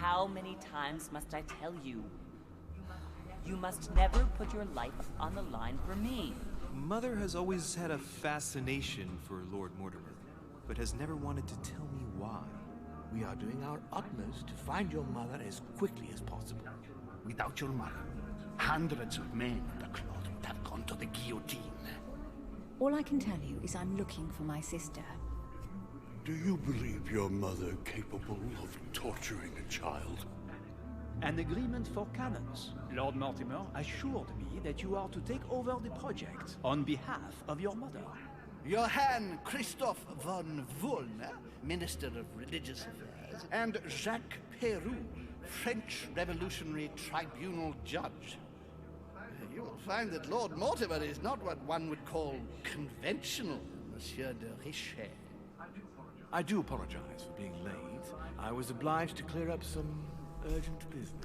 How many times must I tell you? You must never put your life on the line for me. Mother has always had a fascination for Lord Mortimer, but has never wanted to tell me why. We are doing our utmost to find your mother as quickly as possible. Without your mother, hundreds of men of the cloth would have gone to the guillotine. All I can tell you is I'm looking for my sister. Do you believe your mother capable of torturing a child? An agreement for cannons. Lord Mortimer assured me that you are to take over the project on behalf of your mother. Johann Christoph von Wulner, Minister of Religious Affairs, and Jacques Peroux, French Revolutionary Tribunal Judge. You will find that Lord Mortimer is not what one would call conventional, Monsieur de Richet. I do apologize for being late. I was obliged to clear up some urgent business.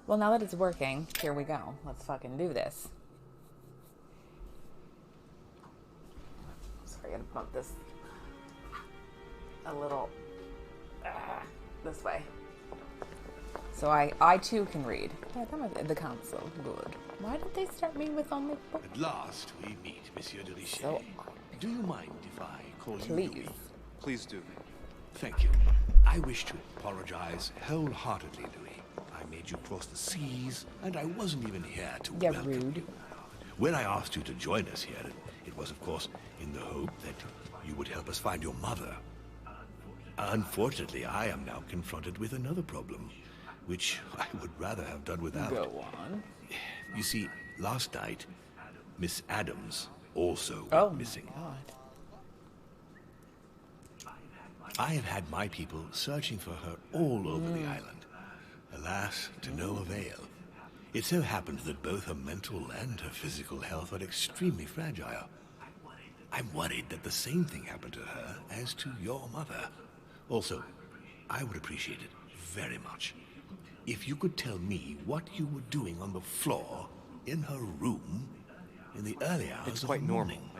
Well, now that it's working, here we go. Let's fucking do this. Sorry, I'm gonna bump this a little this way. So I too can read. Yeah, the council. Good. Why did they start me with only books? At last we meet, Monsieur de Richet. So, do you mind if I call you please. Louis? Please do. Thank you. I wish to apologize wholeheartedly, Louis. I made you cross the seas, and I wasn't even here to welcome rude. you. When I asked you to join us here, it was, of course, in the hope that you would help us find your mother. Unfortunately, I am now confronted with another problem, which I would rather have done without. Go on. You see, last night, Miss Adams also went missing. God. I have had my people searching for her all over the island. Alas, to no avail. It so happens that both her mental and her physical health are extremely fragile. I'm worried that the same thing happened to her as to your mother. Also, I would appreciate it very much if you could tell me what you were doing on the floor in her room in the early hours It's of quite the normal. morning.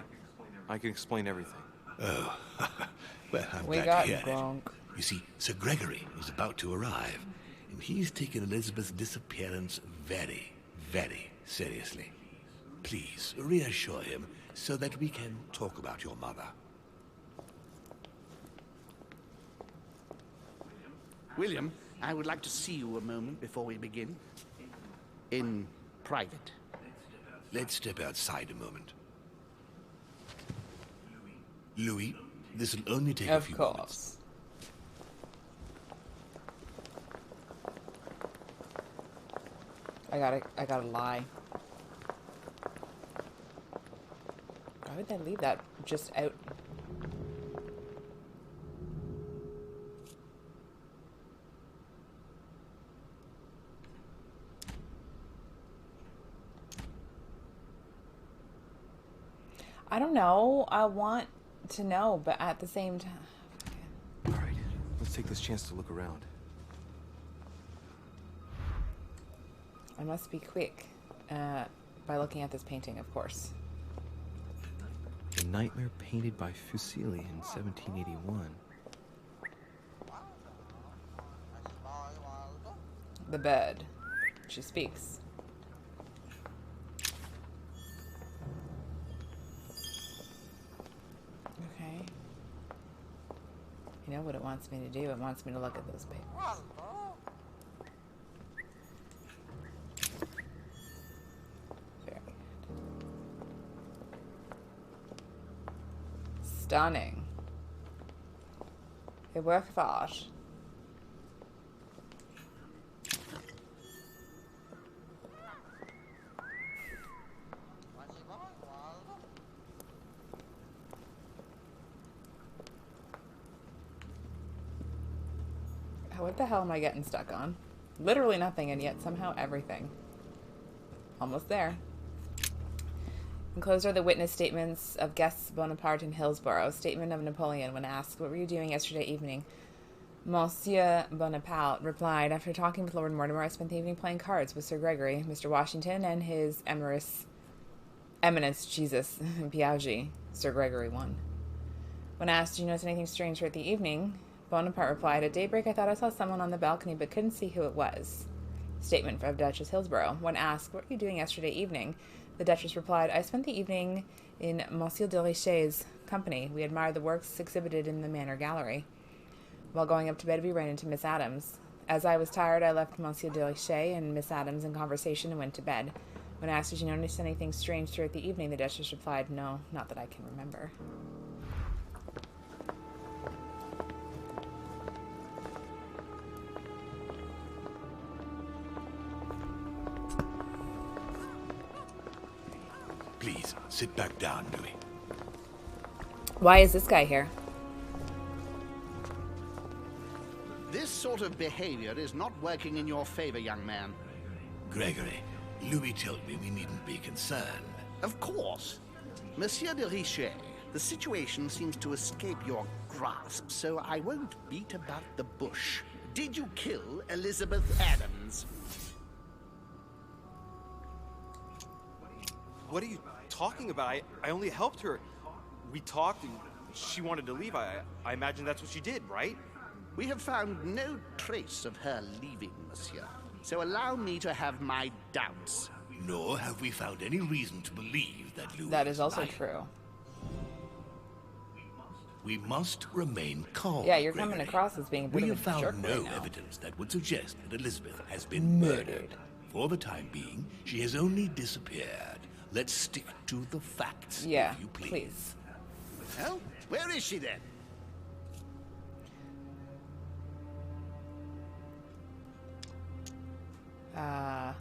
I can explain everything. Oh, well, I'm We glad got to hear drunk. it. You see, Sir Gregory is about to arrive, and he's taken Elizabeth's disappearance very, very seriously. Please, reassure him so that we can talk about your mother. William, I would like to see you a moment before we begin. In private. Let's step outside a moment. Louis, this will only take a few moments. I gotta lie. Why would they leave that just out? I don't know. I want to know, but at the same time... All right, let's take this chance to look around. I must be quick. By looking at this painting, of course. The Nightmare painted by Fuseli in 1781. The bed. She speaks. Okay. You know what it wants me to do? It wants me to look at those papers. Very good. Stunning. A work of art. What the hell am I getting stuck on? Literally nothing, and yet somehow everything. Almost there. Enclosed are the witness statements of guests Bonaparte in Hillsborough. Statement of Napoleon when asked, "What were you doing yesterday evening?" Monsieur Bonaparte replied, "After talking with Lord Mortimer, I spent the evening playing cards with Sir Gregory, Mr. Washington, and his Eminence, Jesus, Piaggi." Sir Gregory won. When asked, "Did you notice anything strange throughout the evening?" Bonaparte replied, "At daybreak I thought I saw someone on the balcony, but couldn't see who it was." Statement of Duchess Hillsborough. When asked, "What were you doing yesterday evening?" the Duchess replied, "I spent the evening in Monsieur de Richet's company. We admired the works exhibited in the Manor Gallery. While going up to bed, we ran into Miss Adams. As I was tired, I left Monsieur de Richet and Miss Adams in conversation and went to bed. When asked, 'Did you notice anything strange throughout the evening?' the Duchess replied, 'No, not that I can remember.'" Please, sit back down, Louis. Why is this guy here? This sort of behavior is not working in your favor, young man. Gregory, Louis told me we needn't be concerned. Of course. Monsieur de Richet, the situation seems to escape your grasp, so I won't beat about the bush. Did you kill Elizabeth Adams? What are you talking about? I only helped her. We talked and she wanted to leave. I imagine that's what she did, right? We have found no trace of her leaving, monsieur. So allow me to have my doubts. Nor have we found any reason to believe that Louis That is also lying. true. We must remain calm. Yeah, you're Gregory. coming across as being a bit We of have a found jerk no right now. evidence that would suggest that Elizabeth has been murdered. For the time being, she has only disappeared. Let's stick to the facts, Yeah, if you please. please. Well, where is she then? I'm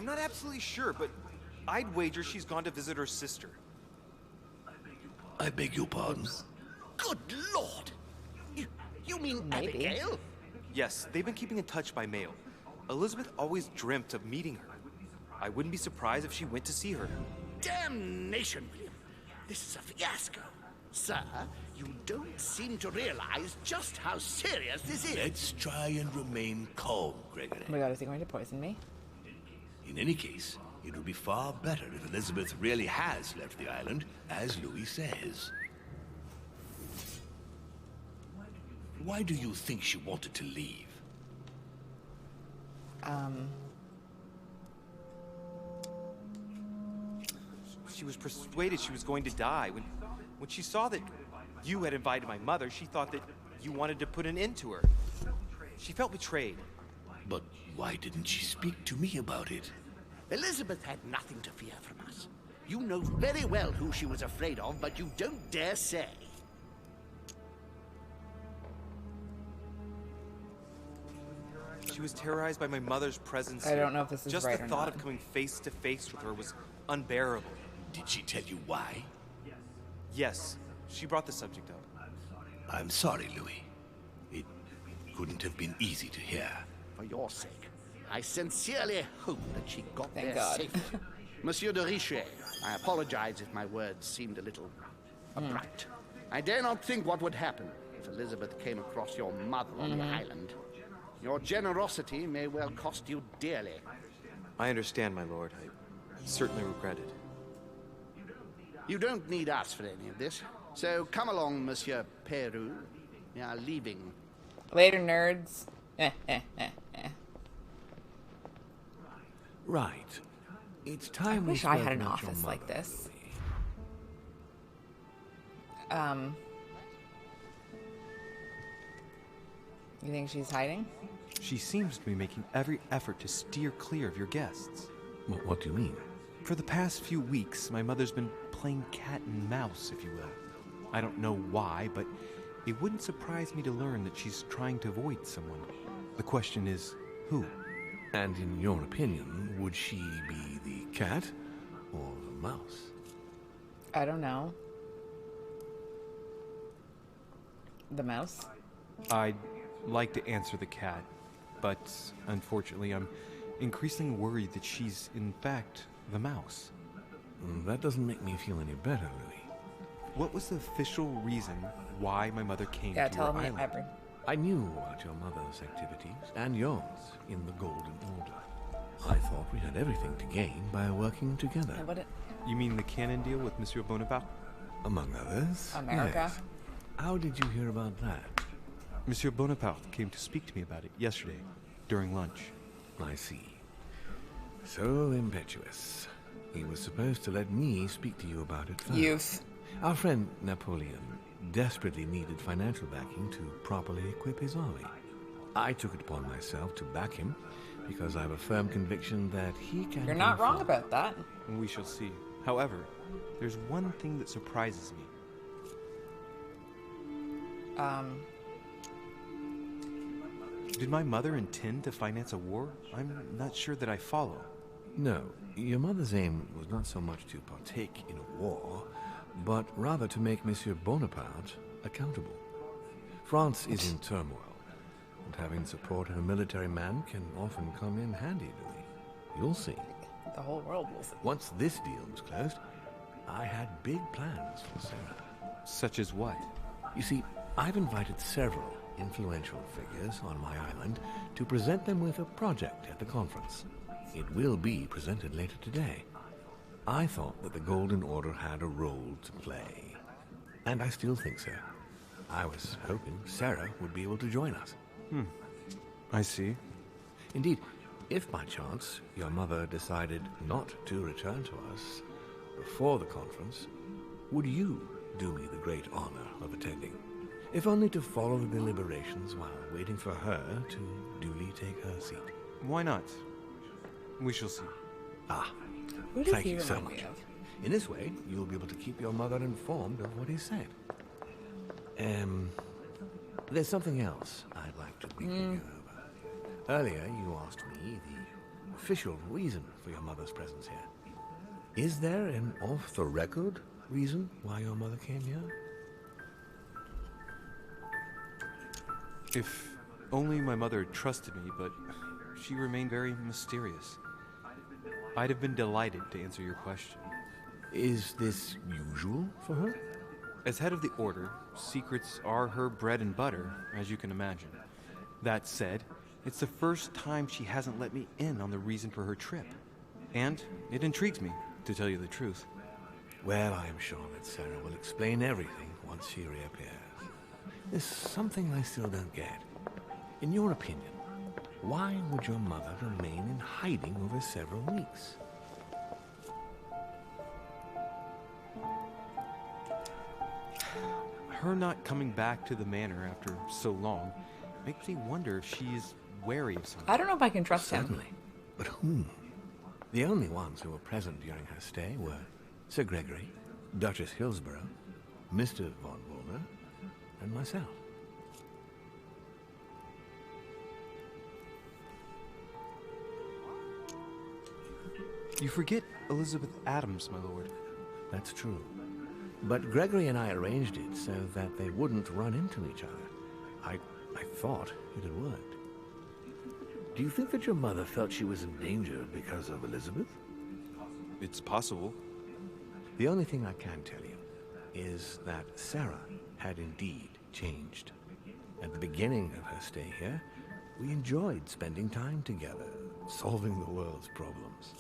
not absolutely sure, but I'd wager she's gone to visit her sister. I beg your pardon? Good Lord! You mean Maybe. Abigail? Yes, they've been keeping in touch by mail. Elizabeth always dreamt of meeting her. I wouldn't be surprised if she went to see her. Damnation, William. This is a fiasco. Sir, you don't seem to realize just how serious this is. Let's try and remain calm, Gregory. Oh my god, is he going to poison me? In any case, it would be far better if Elizabeth really has left the island, as Louis says. Why do you think she wanted to leave? She was persuaded she was going to die. When she saw that you had invited my mother, she thought that you wanted to put an end to her. She felt betrayed. But why didn't she speak to me about it? Elizabeth had nothing to fear from us. You know very well who she was afraid of, but you don't dare say. She was terrorized by my mother's presence. I don't know if this is Just right the or thought not. of coming face to face with her was unbearable. Did she tell you why? Yes, she brought the subject up. I'm sorry, Louis. It couldn't have been easy to hear. For your sake, I sincerely hope that she got Thank there God. safely. Monsieur de Richet, I apologize if my words seemed a little abrupt. I dare not think what would happen if Elizabeth came across your mother on the island. Your generosity may well cost you dearly. I understand, my lord. I certainly regret it. You don't need us for any of this. So come along, Monsieur Peru. We are leaving. Later, nerds. Right. It's time I we wish I spoke had an about your office like mother, this. Louis. You think she's hiding? She seems to be making every effort to steer clear of your guests. What do you mean? For the past few weeks, my mother's been playing cat and mouse, if you will. I don't know why, but it wouldn't surprise me to learn that she's trying to avoid someone. The question is, who? And in your opinion, would she be the cat or the mouse? I don't know. The mouse? I'd like to answer the cat, but unfortunately I'm increasingly worried that she's in fact the mouse. That doesn't make me feel any better, Louis. What was the official reason why my mother came Yeah, to your tell me island? every. I knew about your mother's activities and yours in the Golden Order. I thought we had everything to gain by working together. And what it, You mean the canon deal with Monsieur Bonaparte? Among others. America? Yes. How did you hear about that? Monsieur Bonaparte came to speak to me about it yesterday, during lunch. I see. So impetuous. He was supposed to let me speak to you about it first. Youth. Our friend Napoleon desperately needed financial backing to properly equip his army. I took it upon myself to back him because I have a firm conviction that he can. You're not go wrong far. about that. We shall see. However, there's one thing that surprises me. Did my mother intend to finance a war? I'm not sure that I follow. No, your mother's aim was not so much to partake in a war, but rather to make Monsieur Bonaparte accountable. France is in turmoil, and having support of a military man can often come in handy, Louis. You'll see. The whole world will see. Once this deal was closed, I had big plans for Sarah. Such as what? You see, I've invited several influential figures on my island to present them with a project at the conference. It will be presented later today. I thought that the Golden Order had a role to play. And I still think so. I was hoping Sarah would be able to join us. I see. Indeed, if by chance your mother decided not to return to us before the conference, would you do me the great honor of attending? If only to follow the deliberations while waiting for her to duly take her seat. Why not? We shall see. Ah, Who does thank he you so remind me much. of? In this way, you'll be able to keep your mother informed of what he said. There's something else I'd like to briefly go over. Earlier, you asked me the official reason for your mother's presence here. Is there an off-the-record reason why your mother came here? If only my mother had trusted me, but she remained very mysterious. I'd have been delighted to answer your question. Is this usual for her? As head of the Order, secrets are her bread and butter, as you can imagine. That said, it's the first time she hasn't let me in on the reason for her trip. And it intrigues me, to tell you the truth. Well, I am sure that Sarah will explain everything once she reappears. There's something I still don't get. In your opinion, why would your mother remain in hiding over several weeks? Her not coming back to the manor after so long makes me wonder if she's wary of something. I don't know if I can trust him. Certainly. But whom? The only ones who were present during her stay were Sir Gregory, Duchess Hillsborough, Mr. von Wollner, and myself. You forget Elizabeth Adams, my lord. That's true. But Gregory and I arranged it so that they wouldn't run into each other. I thought it had worked. Do you think that your mother felt she was in danger because of Elizabeth? It's possible. The only thing I can tell you is that Sarah had indeed changed. At the beginning of her stay here, we enjoyed spending time together, solving the world's problems.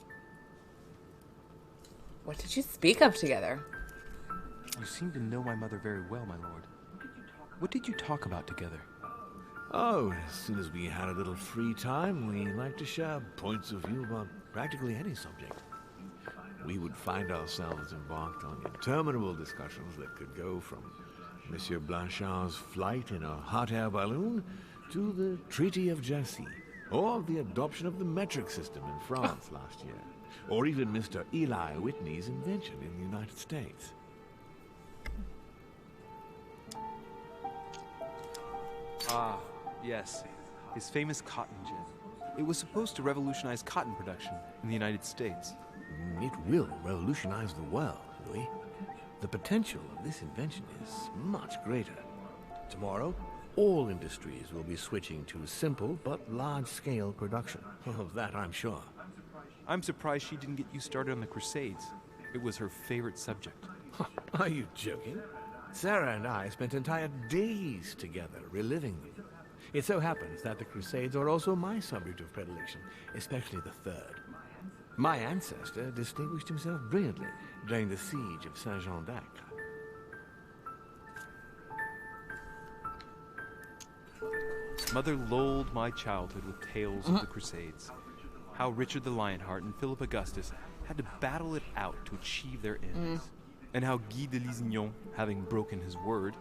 What did you speak of together? You seem to know my mother very well, my lord. What did you talk about together? Oh, as soon as we had a little free time, we liked to share points of view about practically any subject. We would find ourselves embarked on interminable discussions that could go from Monsieur Blanchard's flight in a hot air balloon to the Treaty of Jassy, or the adoption of the metric system in France last year, or even Mr. Eli Whitney's invention in the United States. Ah, yes. His famous cotton gin. It was supposed to revolutionize cotton production in the United States. It will revolutionize the world, Louis. the potential of this invention is much greater. Tomorrow, all industries will be switching to simple but large-scale production. Of that, I'm sure. I'm surprised she didn't get you started on the Crusades. It was her favorite subject. Are you joking? Sarah and I spent entire days together reliving them. It so happens that the Crusades are also my subject of predilection, especially the third. My ancestor distinguished himself brilliantly during the siege of Saint-Jean d'Acre. Mother lulled my childhood with tales of the Crusades. How Richard the Lionheart and Philip Augustus had to battle it out to achieve their ends. And how Guy de Lusignan, having broken his word,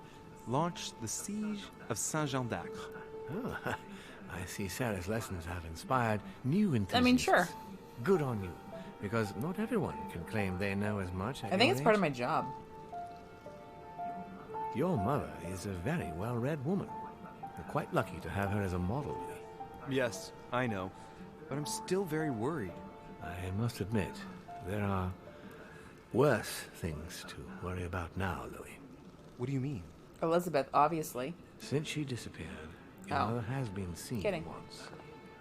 launched the siege of Saint-Jean d'Acre. Oh, I see Sarah's lessons have inspired new enthusiasts. I mean, sure. Good on you, because not everyone can claim they know as much at I think your it's part of age. my job. Your mother is a very well-read woman. You're quite lucky to have her as a model, Louis. Yes, I know, but I'm still very worried. I must admit, there are worse things to worry about now, Louis. What do you mean? Elizabeth, obviously. Since she disappeared, your Oh. mother has been seen Kidding. once.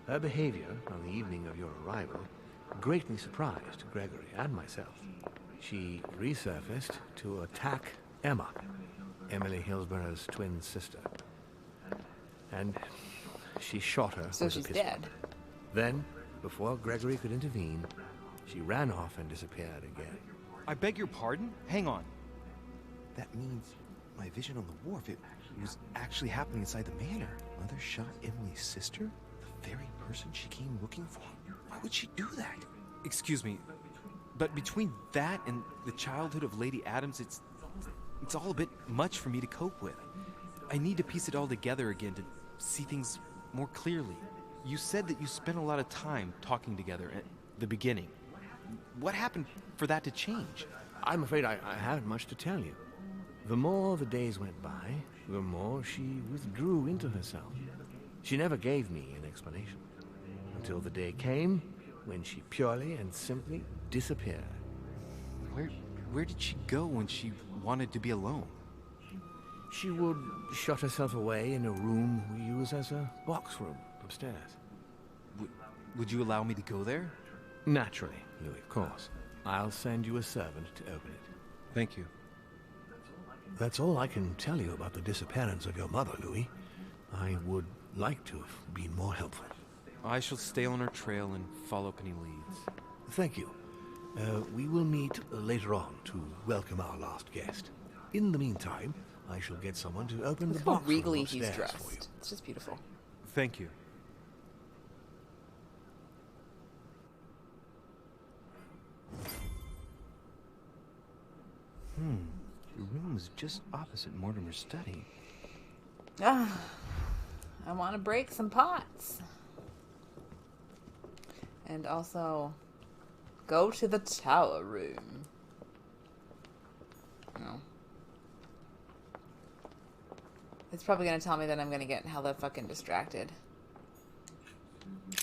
Her behavior on the evening of your arrival greatly surprised Gregory and myself. She resurfaced to attack Emma, Emily Hillsborough's twin sister. And she shot her So with a she's pistol. dead. Then, before Gregory could intervene, she ran off and disappeared again. I beg your pardon? Hang on. That means my vision on the wharf, it was actually happening inside the manor. Mother shot Emily's sister? The very person she came looking for? Why would she do that? Excuse me, but between that and the childhood of Lady Adams, it's all a bit much for me to cope with. I need to piece it all together again to see things more clearly. You said that you spent a lot of time talking together at the beginning. What happened for that to change? I'm afraid I haven't much to tell you. The more the days went by, the more she withdrew into herself. She never gave me an explanation. Until the day came when she purely and simply disappeared. Where did she go when she wanted to be alone? She would shut herself away in a room we use as a box room upstairs. Would you allow me to go there? Naturally, Louis, of course. I'll send you a servant to open it. Thank you. That's all I can tell you about the disappearance of your mother, Louis. I would like to have been more helpful. I shall stay on her trail and follow up any leads. Thank you. We will meet later on to welcome our last guest. In the meantime, I shall get someone to open the Look how box room regally he's upstairs for you. dressed. It's just beautiful. Thank you. The room is just opposite Mortimer's study. I want to break some pots. And also go to the tower room. No. It's probably going to tell me that I'm going to get hella fucking distracted.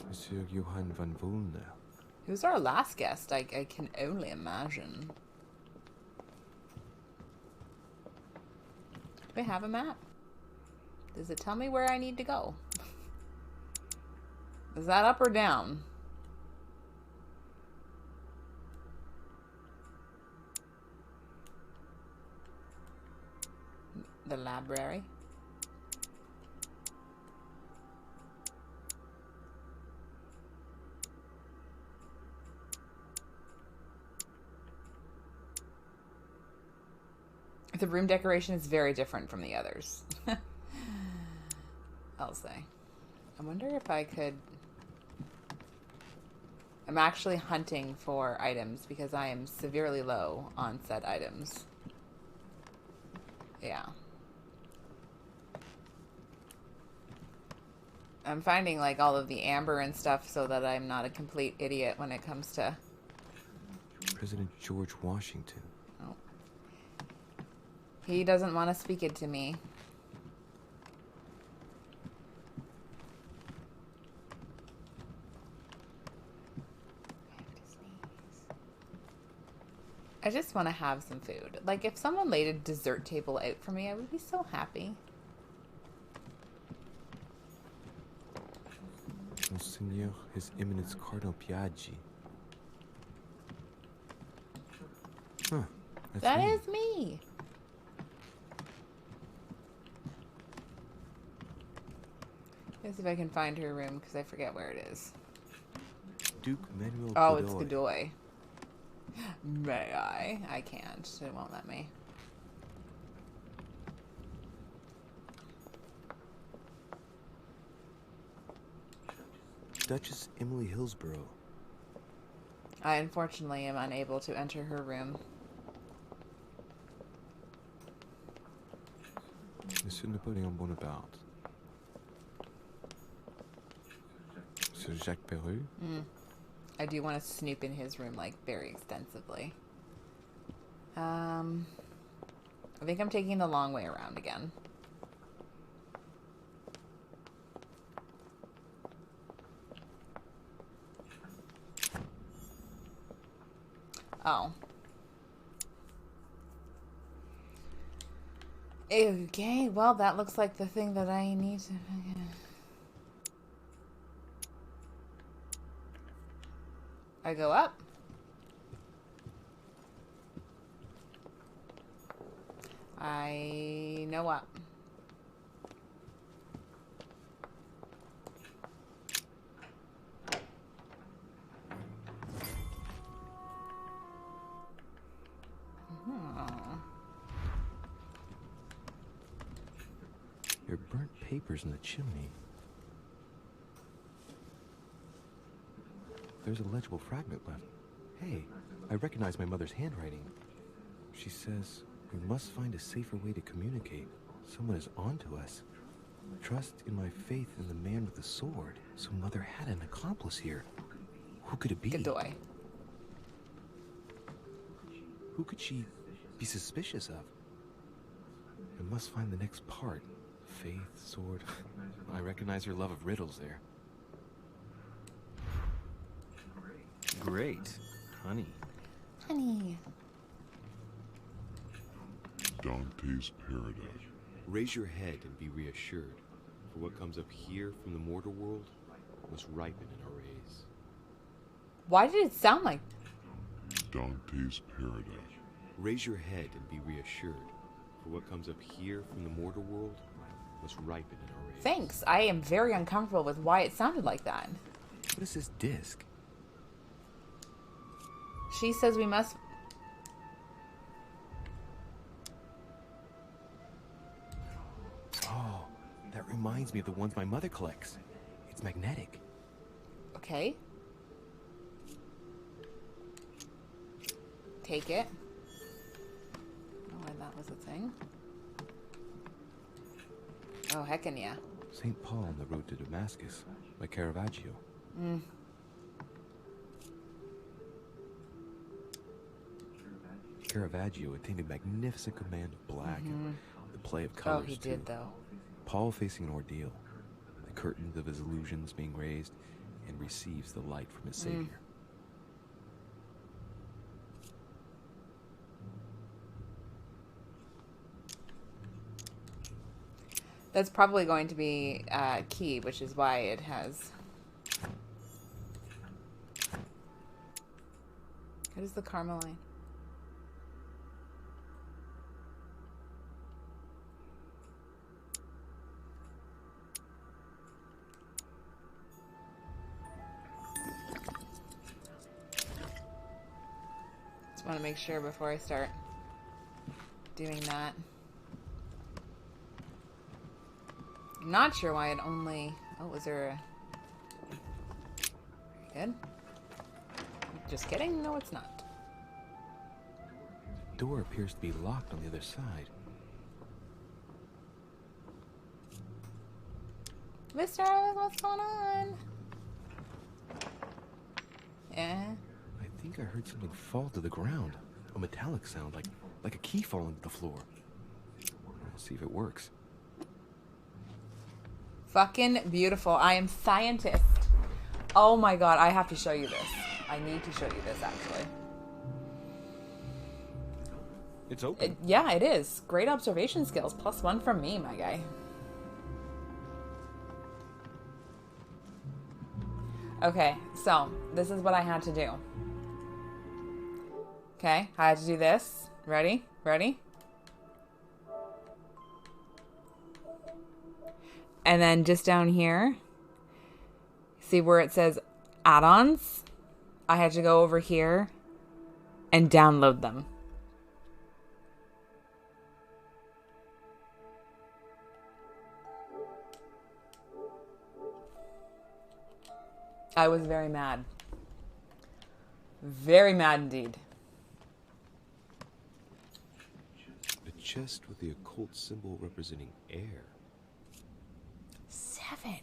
Monsieur Johann van Volner. Who's our last guest? I can only imagine. Do I have a map? Does it tell me where I need to go? Is that up or down? The library. The room decoration is very different from the others. I'll say. I wonder if I could... I'm actually hunting for items because I am severely low on said items. Yeah. I'm finding like all of the amber and stuff so that I'm not a complete idiot when it comes to... President George Washington. Oh. He doesn't want to speak it to me. I have to sneeze. I just want to have some food. Like, if someone laid a dessert table out for me, I would be so happy. Monseigneur, His Eminence Cardinal Piaggi. Huh. That is me. Let's see if I can find her room, because I forget where it is. Duke Manuel Oh, Godoy. it's Godoy. May I? I can't. It won't let me. Duchess Emily Hillsborough. I unfortunately am unable to enter her room. Monsieur Napoleon Bonaparte. Monsieur Jacques Peru. I do want to snoop in his room, like, very extensively. I think I'm taking the long way around again. Oh. Okay, well, that looks like the thing that I need to... I go up. I know up. There are burnt papers in the chimney. There's a legible fragment left. Hey, I recognize my mother's handwriting. She says, we must find a safer way to communicate. Someone is onto us. Trust in my faith in the man with the sword. So Mother had an accomplice here. Who could it be? Godoy. Who could she be suspicious of? I must find the next part. Faith, sword. I recognize her love of riddles there. Great. Honey. Honey. Dante's Paradise. Raise your head and be reassured. For what comes up here from the mortal world must ripen in our rays. Why did it sound like... Dante's Paradise. Raise your head and be reassured. For what comes up here from the mortal world must ripen in our rays. Thanks. I am very uncomfortable with why it sounded like that. What is this disc? She says we must... Oh, that reminds me of the ones my mother collects. It's magnetic. Okay. Take it. Oh, and that was a thing. Oh, heckin' yeah. St. Paul on the Road to Damascus by Caravaggio. Caravaggio attained a magnificent command of black and the play of colors, Oh, he too. did, though. Paul facing an ordeal, the curtains of his illusions being raised, and receives the light from his Savior. That's probably going to be key, which is why it has... What is the Carmeline? Just want to make sure before I start doing that. I'm not sure why it only... Oh, was there a... Very good. Just kidding. No, it's not. The door appears to be locked on the other side. Mr. Ellis, what's going on? Yeah. I think I heard something fall to the ground. A metallic sound, like a key falling to the floor. Let's see if it works. Fucking beautiful. I am scientist. Oh my god, I have to show you this. I need to show you this, actually. It's open. Yeah, it is. Great observation skills. +1 from me, my guy. Okay, so this is what I had to do. Okay, I had to do this. Ready? Ready? And then just down here, see where it says add-ons? I had to go over here and download them. I was very mad. Very mad indeed. A chest with the occult symbol representing air. 7.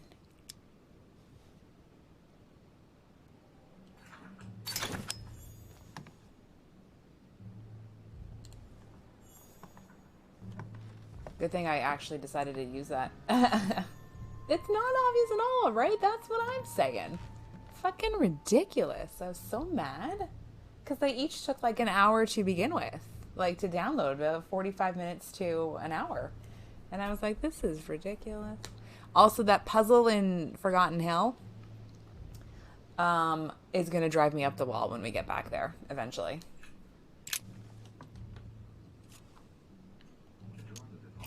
Good thing I actually decided to use that. It's not obvious at all, right? That's what I'm saying. Fucking ridiculous. I was so mad. Because they each took like an hour to begin with. Like to download, about 45 minutes to an hour. And I was like, this is ridiculous. Also, that puzzle in Forgotten Hill is going to drive me up the wall when we get back there, eventually.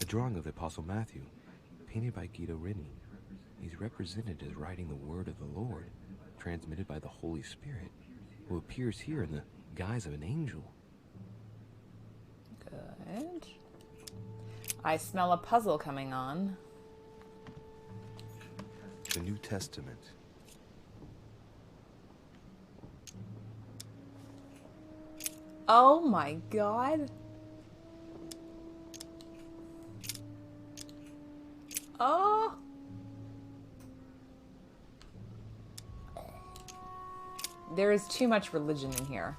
A drawing of the Apostle Matthew, painted by Guido Reni. He's represented as writing the word of the Lord, transmitted by the Holy Spirit, who appears here in the guise of an angel. Good. I smell a puzzle coming on. The New Testament. Oh my god. Oh. There is too much religion in here.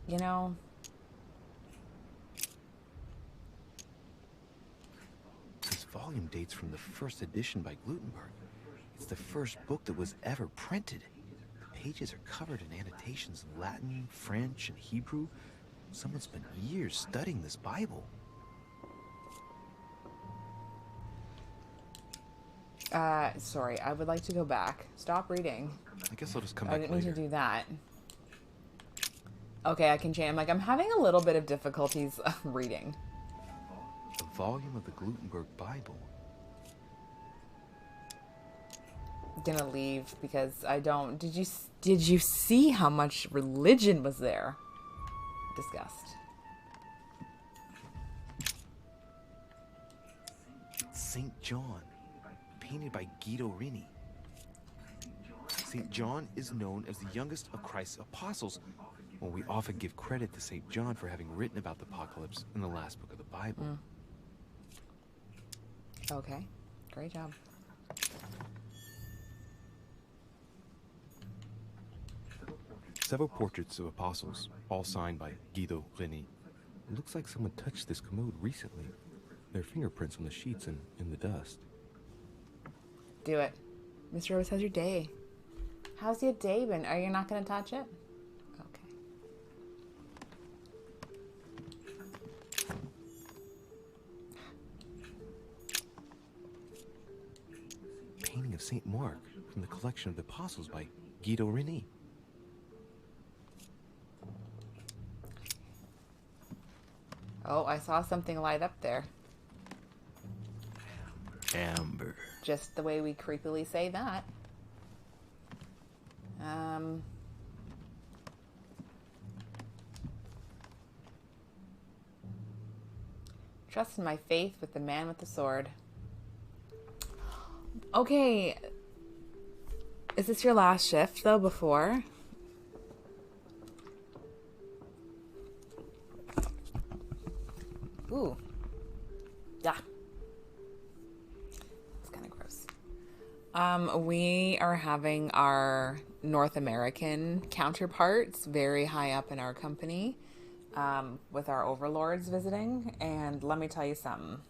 You know? This volume dates from the first edition by Gutenberg. It's the first book that was ever printed. The pages are covered in annotations in Latin, French, and Hebrew. Someone spent years studying this Bible. Sorry, I would like to go back. Stop reading. I guess I'll just come back I didn't later. mean to do that. Okay, I can change. I'm having a little bit of difficulties reading. A volume of the Gutenberg Bible. Gonna leave because I don't. Did you see how much religion was there? Disgust. St. John, painted by Guido Reni. St. John is known as the youngest of Christ's apostles. Well, we often give credit to St. John for having written about the apocalypse in the last book of the Bible. Okay, great job. Several portraits of apostles, all signed by Guido Reni. It looks like someone touched this commode recently. There are fingerprints on the sheets and in the dust. Do it. Mr. Rose, how's your day? How's your day been? Are you not going to touch it? Okay. Painting of St. Mark from the collection of the apostles by Guido Reni. Oh, I saw something light up there. Amber. Just the way we creepily say that. Trust in my faith with the man with the sword. Okay. Is this your last shift, though, before? Ooh. Yeah. It's kind of gross. We are having our North American counterparts very high up in our company, with our overlords visiting. And let me tell you something.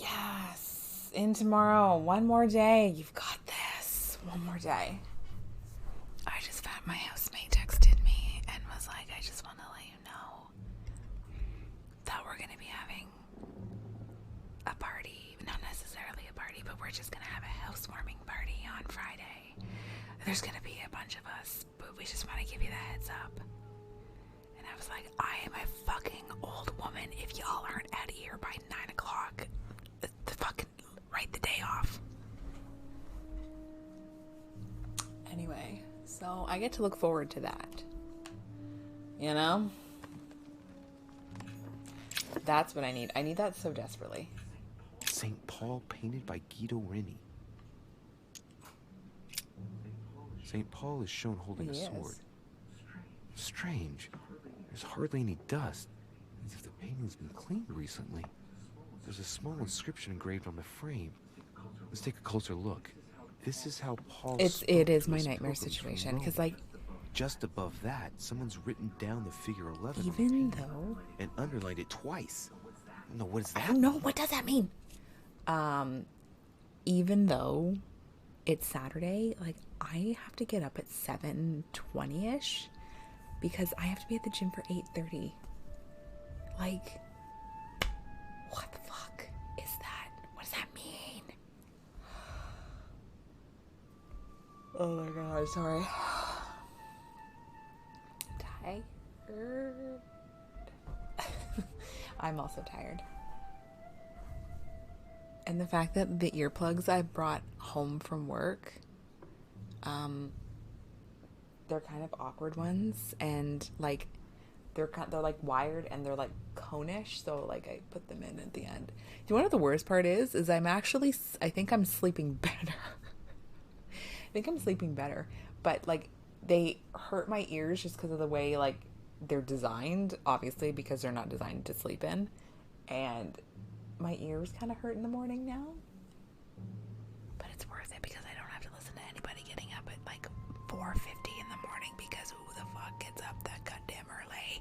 Yes. In tomorrow. One more day. You've got this. One more day. I just found my housemate texted me and was like, I just want to let you know that we're going to be having a party. Not necessarily a party, but we're just going to have a housewarming party on Friday. There's going to be a bunch of us, but we just want to give you the heads up. And I was like, I am a fucking old woman. If y'all aren't out of here by 9 o'clock, the fucking write the day off. Anyway, so I get to look forward to that. You know? That's what I need. I need that so desperately. St. Paul painted by Guido Reni. St. Paul is shown holding a sword. Strange. There's hardly any dust, as if the painting's been cleaned recently. There's a small inscription engraved on the frame. Let's take a closer look. This is how Paul. It is my nightmare situation, because like. Just above that, someone's written down the figure 11. Even though. And underlined it twice. No, what is that? I don't know. What does that mean? Even though it's Saturday, like I have to get up at 7:20ish because I have to be at the gym for 8:30. Like, what the fuck is that? What does that mean? Oh my god, sorry. Tired. I'm also tired. And the fact that the earplugs I brought home from work, they're kind of awkward ones, and like they're like wired and they're like cone-ish, so like I put them in at the end. Do you know what the worst part is I think I'm sleeping better. I think I'm sleeping better, but like they hurt my ears just because of the way like they're designed, obviously because they're not designed to sleep in, and my ears kind of hurt in the morning now, but it's worth it because I don't have to listen to anybody getting up at like 4:50 in the morning, because who the fuck gets up that goddamn early?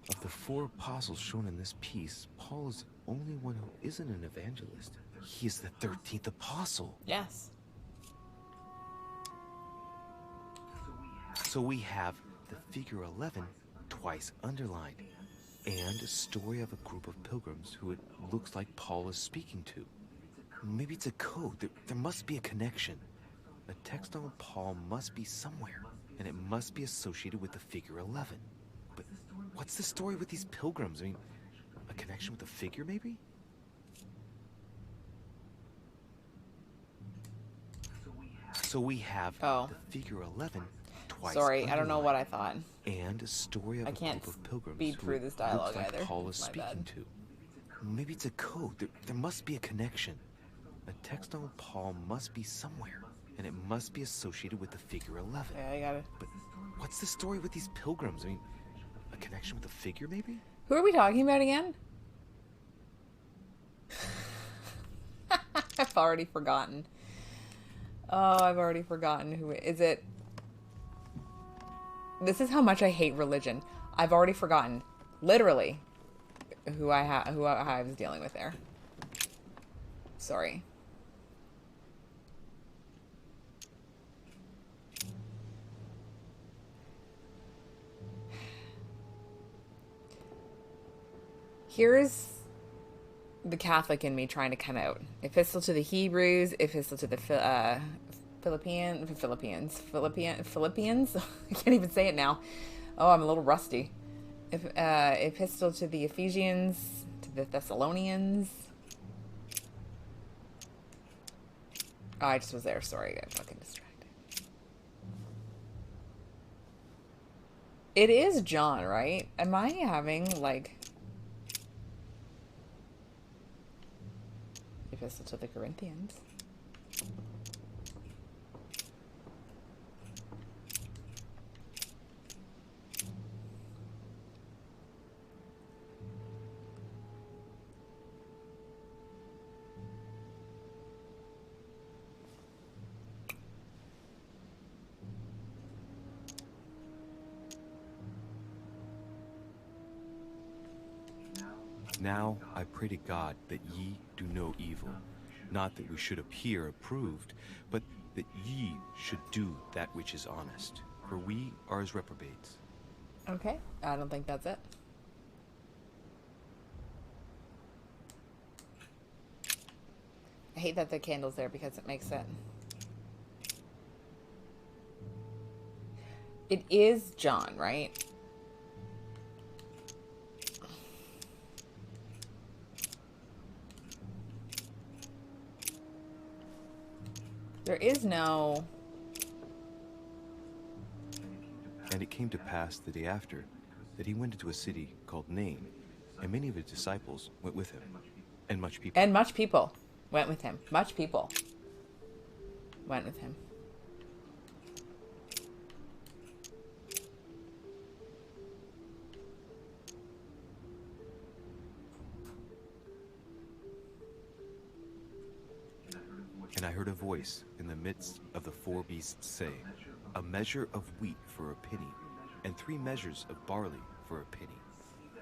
Of the 4 apostles shown in this piece, Paul is the only one who isn't an evangelist. He is the 13th apostle. Yes. So we have the figure 11 twice underlined, and a story of a group of pilgrims who it looks like Paul is speaking to. Maybe it's a code. There must be a connection. A text on Paul must be somewhere, and it must be associated with the figure 11. But what's the story with these pilgrims? I mean, a connection with the figure, maybe? So we have the figure 11 twice. Sorry, I don't know what I thought. And a story of a group of pilgrims speed through this dialogue like either. Paul is speaking to. Maybe it's a code. There must be a connection. A text on Paul must be somewhere, and it must be associated with the figure 11. Yeah, I got it. But what's the story with these pilgrims? I mean, a connection with the figure, maybe? Who are we talking about again? I've already forgotten. Oh, I've already forgotten who is it. This is how much I hate religion. I've already forgotten, literally, who I was dealing with there. Sorry. Here's the Catholic in me trying to come out. Epistle to the Hebrews, epistle to the Philippians. I can't even say it now. Oh, I'm a little rusty. Epistle to the Ephesians, to the Thessalonians. Oh, I just was there. Sorry, I got fucking distracted. It is John, right? Am I having like Epistle to the Corinthians? Now I pray to God that ye do no evil, not that we should appear approved, but that ye should do that which is honest. for we are as reprobates. Okay, I don't think that's it. I hate that the candle's there because it makes it. It is John, right? There is no... And it came to pass the day after that he went into a city called Nain, and many of his disciples went with him, and much people. And much people went with him. Much people went with him. And I heard a voice in the midst of the four beasts say, a measure of wheat for a penny, and 3 measures of barley for a penny.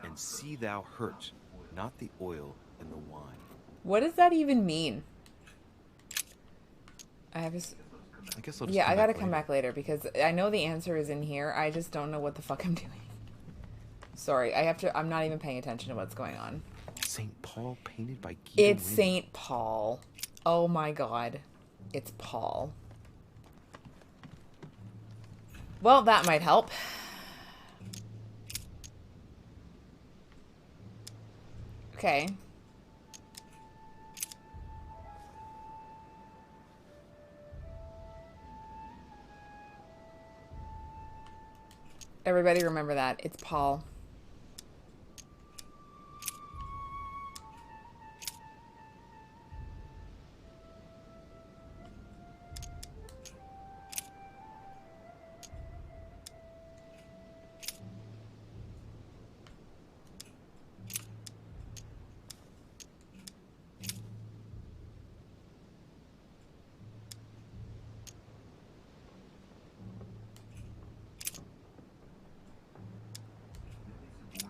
And see thou hurt not the oil and the wine. What does that even mean? I have a... I guess I'll just Yeah, I gotta come back later because I know the answer is in here. I just don't know what the fuck I'm doing. Sorry, I'm not even paying attention to what's going on. St. Paul painted by Guido It's Reni. St. Paul. Oh my god. It's Paul. Well, that might help. Okay. Everybody remember that. It's Paul.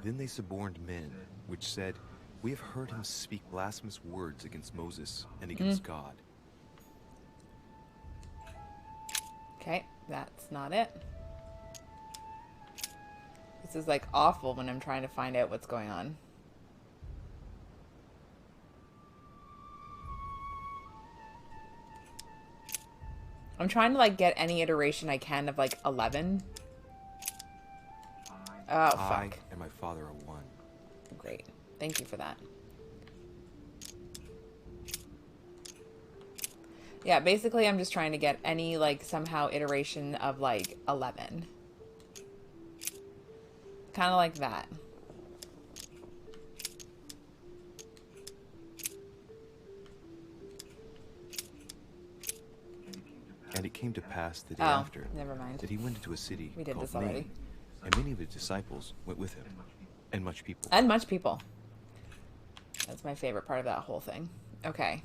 Then they suborned men, which said, we have heard him speak blasphemous words against Moses and against God. Okay, that's not it. This is like awful when I'm trying to find out what's going on. I'm trying to like get any iteration I can of like 11. Oh, fuck. I and my Father are one. Great. Thank you for that. Yeah, basically I'm just trying to get any, like, somehow iteration of, like, 11. Kind of like that. And it came to pass the day Oh, after never mind. that he went into a city We did called this already. Nain, and many of his disciples went with him, and much people. And much people. That's my favorite part of that whole thing. Okay.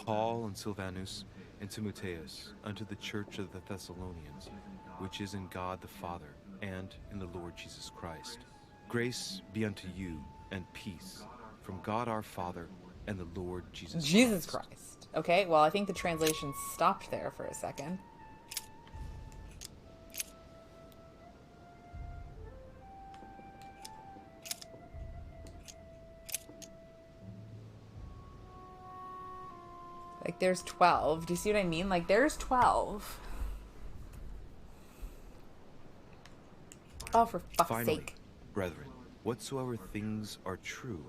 Paul and Silvanus and Timotheus unto the church of the Thessalonians, which is in God the Father and in the Lord Jesus Christ. Grace be unto you and peace from God our Father and the Lord Jesus Christ. Okay, well, I think the translation stopped there for a second. Like, there's 12. Do you see what I mean? Like, there's 12. Oh, for fuck's Finally, sake. brethren, whatsoever things are true,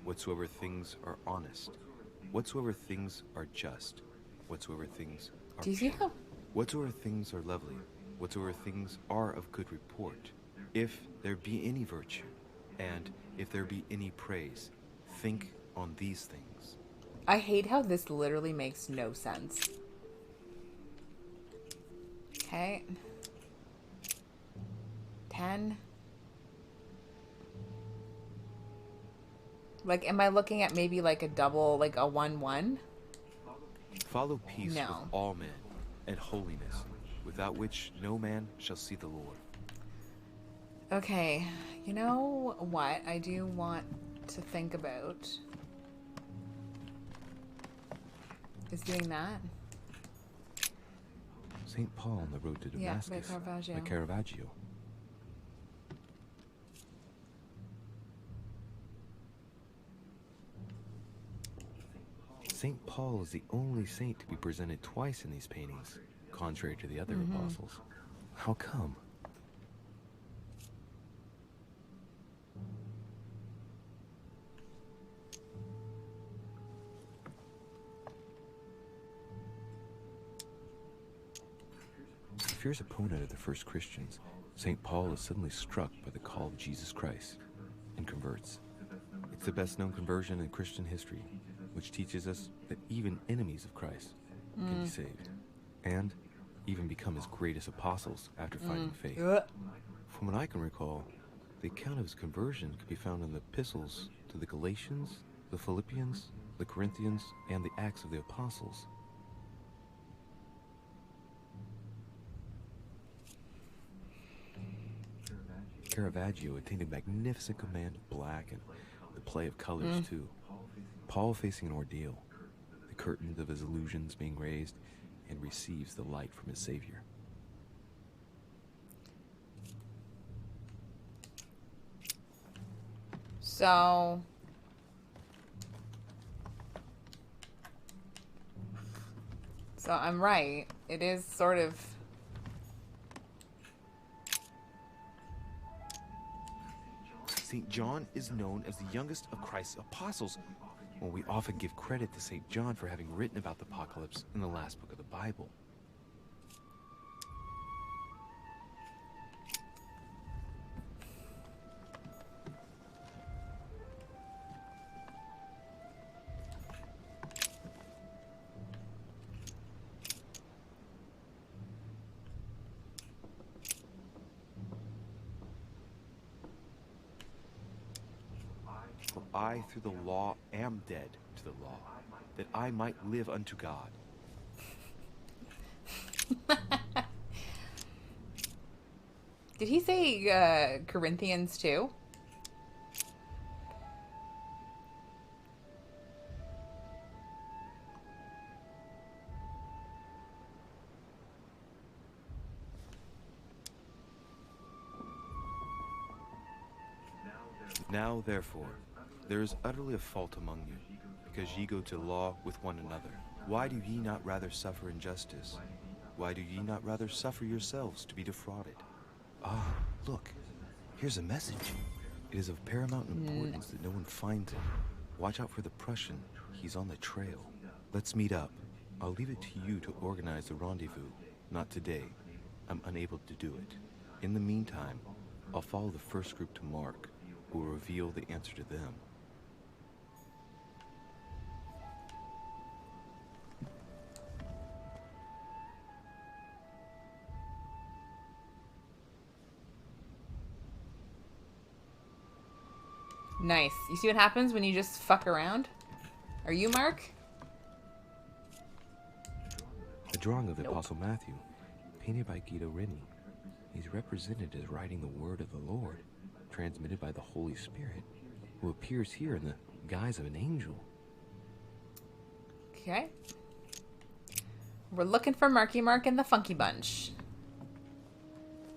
whatsoever things are honest, whatsoever things are just, whatsoever things are Do you see pure, how... whatsoever things are lovely, whatsoever things are of good report, if there be any virtue, and if there be any praise, think on these things. I hate how this literally makes no sense. Okay. 10. Like, am I looking at maybe like a double, like a 1-1? Follow peace No. with all men, and holiness, without which no man shall see the Lord. Okay. You know what I do want to think about is doing that. St. Paul on the road to Damascus. Yeah, by Caravaggio. By Caravaggio. St. Paul is the only saint to be presented twice in these paintings, contrary to the other apostles. How come? A fierce opponent of the first Christians, St. Paul is suddenly struck by the call of Jesus Christ and converts. It's the best known conversion in Christian history, which teaches us that even enemies of Christ can be saved, and even become his greatest apostles after finding faith. From what I can recall, the account of his conversion can be found in the epistles to the Galatians, the Philippians, the Corinthians, and the Acts of the Apostles. Caravaggio attained a magnificent command of black and the play of colors too. Paul facing an ordeal, the curtains of his illusions being raised, and receives the light from his Savior. So I'm right. It is sort of... St. John is known as the youngest of Christ's apostles. Well, we often give credit to St. John for having written about the apocalypse in the last book of the Bible. For I, through the law, am dead to the law, that I might live unto God. Did he say Corinthians too? Now, therefore, there is utterly a fault among you, because ye go to law with one another. Why do ye not rather suffer injustice? Why do ye not rather suffer yourselves to be defrauded? Ah, look, here's a message. It is of paramount importance that no one finds him. Watch out for the Prussian. He's on the trail. Let's meet up. I'll leave it to you to organize the rendezvous. Not today. I'm unable to do it. In the meantime, I'll follow the first group to Mark, who will reveal the answer to them. Nice. You see what happens when you just fuck around? Are you Mark? A drawing of the Apostle Matthew, painted by Guido Reni. He's represented as writing the word of the Lord, transmitted by the Holy Spirit, who appears here in the guise of an angel. Okay. We're looking for Marky Mark and the Funky Bunch.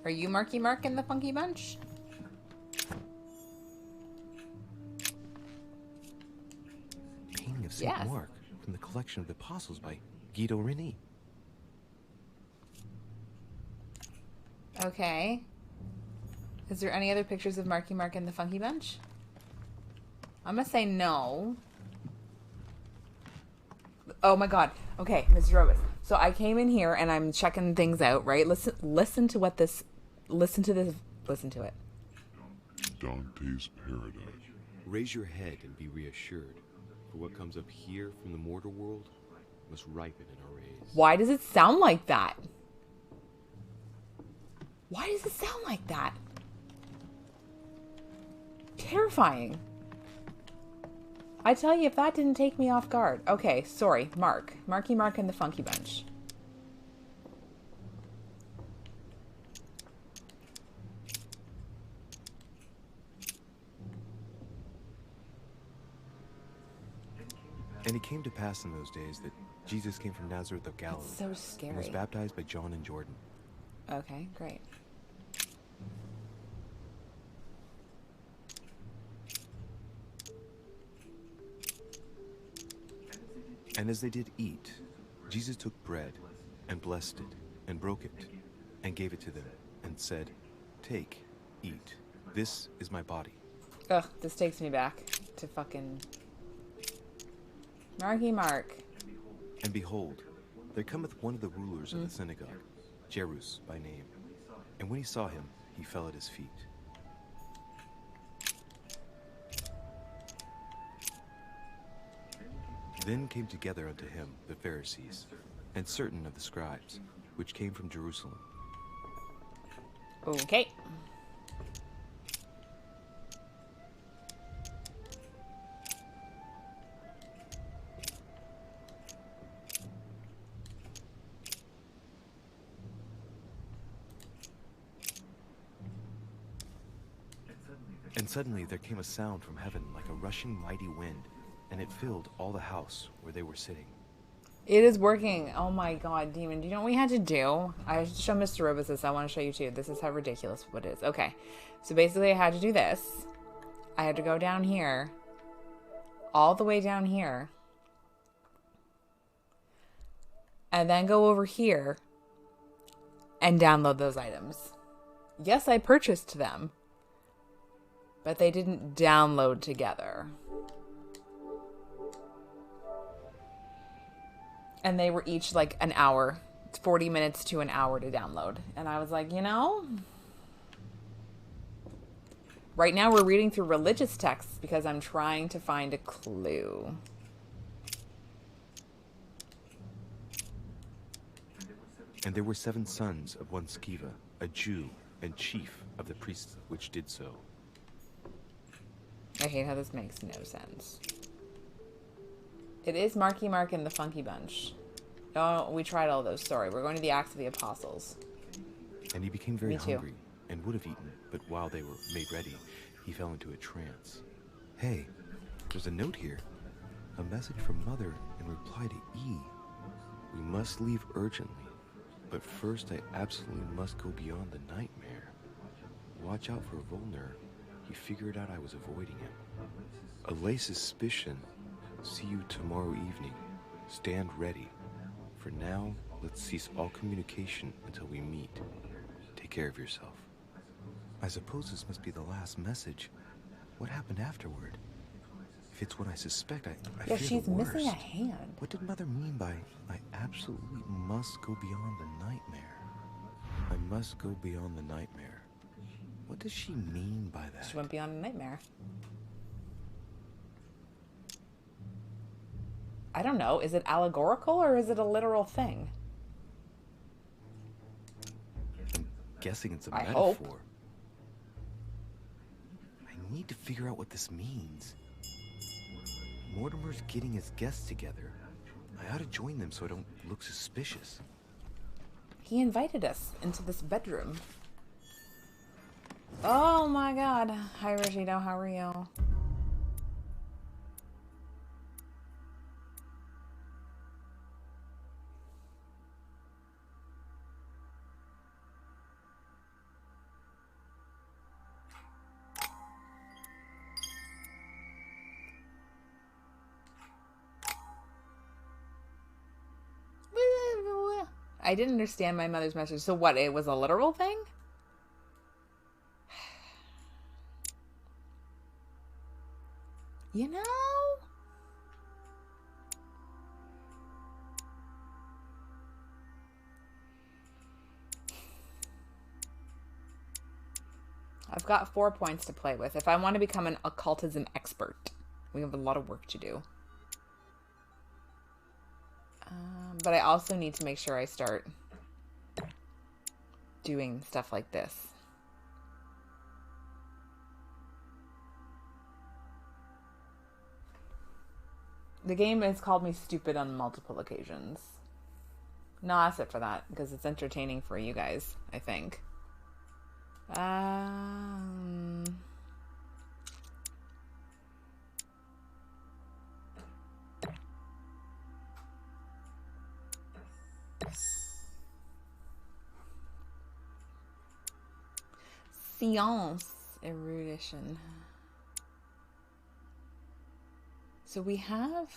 Are you Marky Mark and the Funky Bunch? Painting of St. Mark from the collection of the Apostles by Guido Reni. Okay. Is there any other pictures of Marky Mark and the Funky Bunch? I'm gonna say no. Oh my god. Okay, Mr. Robus. So I came in here and I'm checking things out, right? Listen to what this... Listen to it. Dante's Paradise. Raise your head and be reassured, for what comes up here from the mortal world must ripen in our rays. Why does it sound like that? Why does it sound like that? Terrifying. I tell you, if that didn't take me off guard. Okay, sorry, Marky Mark and the Funky Bunch. And it came to pass in those days that Jesus came from Nazareth of Galilee. It's so scary. And was baptized by John in Jordan. Okay, great. And as they did eat, Jesus took bread and blessed it and broke it and gave it to them and said, "Take, eat. This is my body." Ugh, this takes me back to fucking Marky Mark. And behold, there cometh one of the rulers of the synagogue, Jairus by name. And when he saw him, he fell at his feet. Then came together unto him the Pharisees, and certain of the scribes, which came from Jerusalem. Okay. And suddenly there came a sound from heaven like a rushing mighty wind, and it filled all the house where they were sitting. It is working. Oh my god, Demon. Do you know what we had to do? I have to show Mr. Robus this. I want to show you too. This is how ridiculous what it is. Okay. So basically I had to do this. I had to go down here. All the way down here. And then go over here. And download those items. Yes, I purchased them. But they didn't download together. And they were each like an hour, 40 minutes to an hour to download. And I was like, you know, right now we're reading through religious texts because I'm trying to find a clue. And there were 7 sons of one Sceva, a Jew, and chief of the priests which did so. I hate how this makes no sense. It is Marky Mark and the Funky Bunch. Oh, we tried all those. Sorry. We're going to the Acts of the Apostles. And he became very Me too. hungry, and would have eaten, but while they were made ready, he fell into a trance. Hey, there's a note here. A message from Mother in reply to E. We must leave urgently, but first I absolutely must go beyond the nightmare. Watch out for Volner. He figured out I was avoiding him. Allay suspicion. See you tomorrow evening. Stand ready. For now, let's cease all communication until we meet. Take care of yourself. I suppose this must be the last message. What happened afterward? If it's what I suspect, I Yeah, fear she's the worst. missing a hand. What did Mother mean by, I absolutely must go beyond the nightmare? I must go beyond the nightmare. What does she mean by that? She went beyond a nightmare. I don't know. Is it allegorical or is it a literal thing? I'm guessing it's a I metaphor. hope. I need to figure out what this means. Mortimer's getting his guests together. I ought to join them so I don't look suspicious. He invited us into this bedroom. Oh my god. Hi, Rashido. How are you? I didn't understand my mother's message. So what, it was a literal thing? You know? I've got 4 points to play with. If I want to become an occultism expert, we have a lot of work to do. But I also need to make sure I start doing stuff like this. The game has called me stupid on multiple occasions. No, that's it for that, because it's entertaining for you guys, I think. Science erudition. So we have...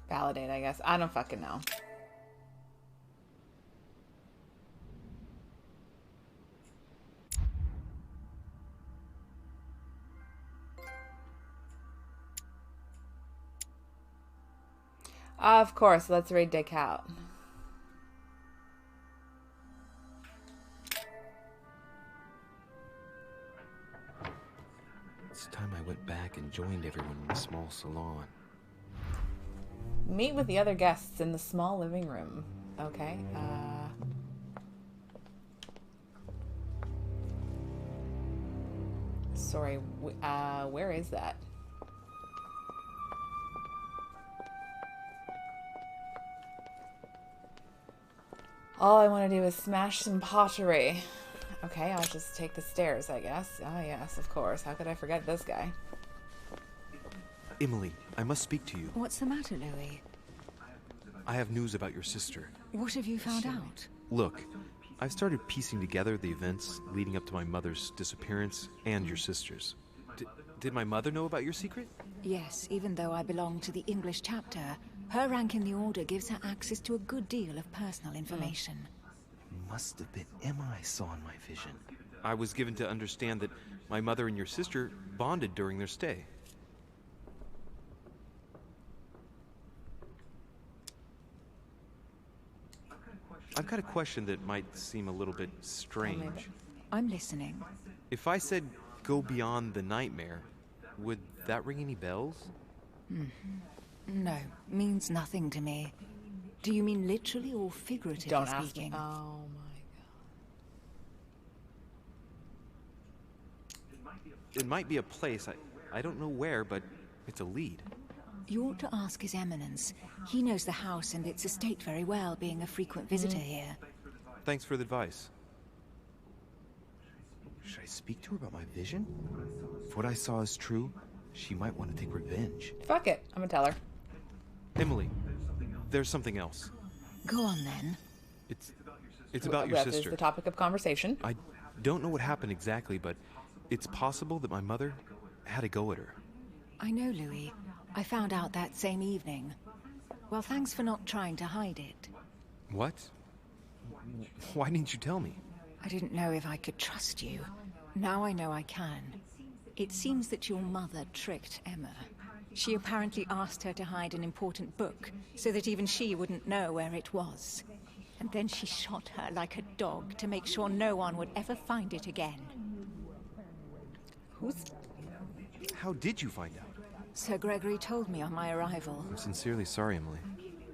Validate, I guess. I don't fucking know. Of course, let's raid Dick out. It's time I went back and joined everyone in the small salon. Meet with the other guests in the small living room. Okay, sorry, where is that? All I want to do is smash some pottery. Okay, I'll just take the stairs, I guess. Ah, yes, of course. How could I forget this guy? Emily, I must speak to you. What's the matter, Louis? I have news about your sister. What have you found out? Look, I've started piecing together the events leading up to my mother's disappearance and your sister's. Did my mother know about your secret? Yes, even though I belong to the English chapter, her rank in the Order gives her access to a good deal of personal information. Must have been Emma I saw in my vision. I was given to understand that my mother and your sister bonded during their stay. I've got a question that might seem a little bit strange. I'm listening. If I said go beyond the nightmare, would that ring any bells? No, means nothing to me. Do you mean literally or figuratively Don't ask speaking? me. Oh my god. It might be a place, I don't know where, but it's a lead. You ought to ask His Eminence. He knows the house and its estate very well, being a frequent visitor here. Thanks for the advice. Should I speak to her about my vision? If what I saw is true, she might want to take revenge. Fuck it. I'm gonna tell her. Emily, there's something else. Go on then. It's about your That sister. is the topic of conversation. I don't know what happened exactly, but it's possible that my mother had a go at her. I know, Louis. I found out that same evening. Well, thanks for not trying to hide it. What? Why didn't you tell me? I didn't know if I could trust you. Now I know I can. It seems that your mother tricked Emma. She apparently asked her to hide an important book, so that even she wouldn't know where it was. And then she shot her like a dog to make sure no one would ever find it again. How did you find out? Sir Gregory told me on my arrival. I'm sincerely sorry, Emily.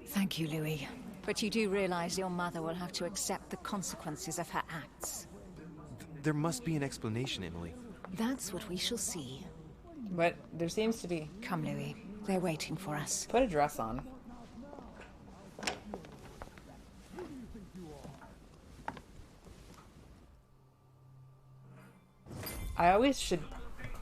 Thank you, Louis. But you do realize your mother will have to accept the consequences of her acts. There must be an explanation, Emily. That's what we shall see. But there seems to be. Come, Louis. They're waiting for us. Put a dress on. I always should.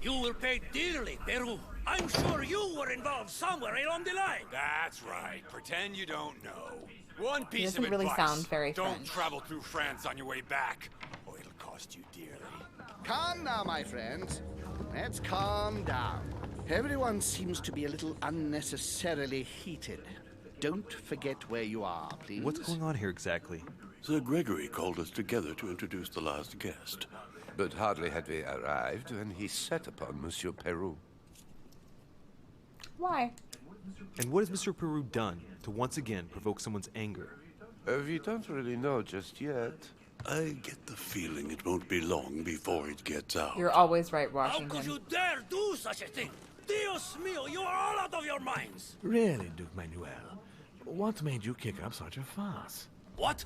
You will pay dearly, Peru. I'm sure you were involved somewhere along the line. That's right. Pretend you don't know. One piece of doesn't really advice. sound very Don't French. travel through France on your way back, or it'll cost you dearly. Calm now, my friends. Let's calm down. Everyone seems to be a little unnecessarily heated. Don't forget where you are, please. What's going on here exactly? Sir Gregory called us together to introduce the last guest. But hardly had we arrived when he set upon Monsieur Peru. Why? And what has Mr. Peru done to once again provoke someone's anger? We don't really know just yet. I get the feeling it won't be long before it gets out. You're always right, How Washington. could you dare do such a thing? Dios mío, you are all out of your minds. Really, Duke Manuel? What made you kick up such a fuss? What?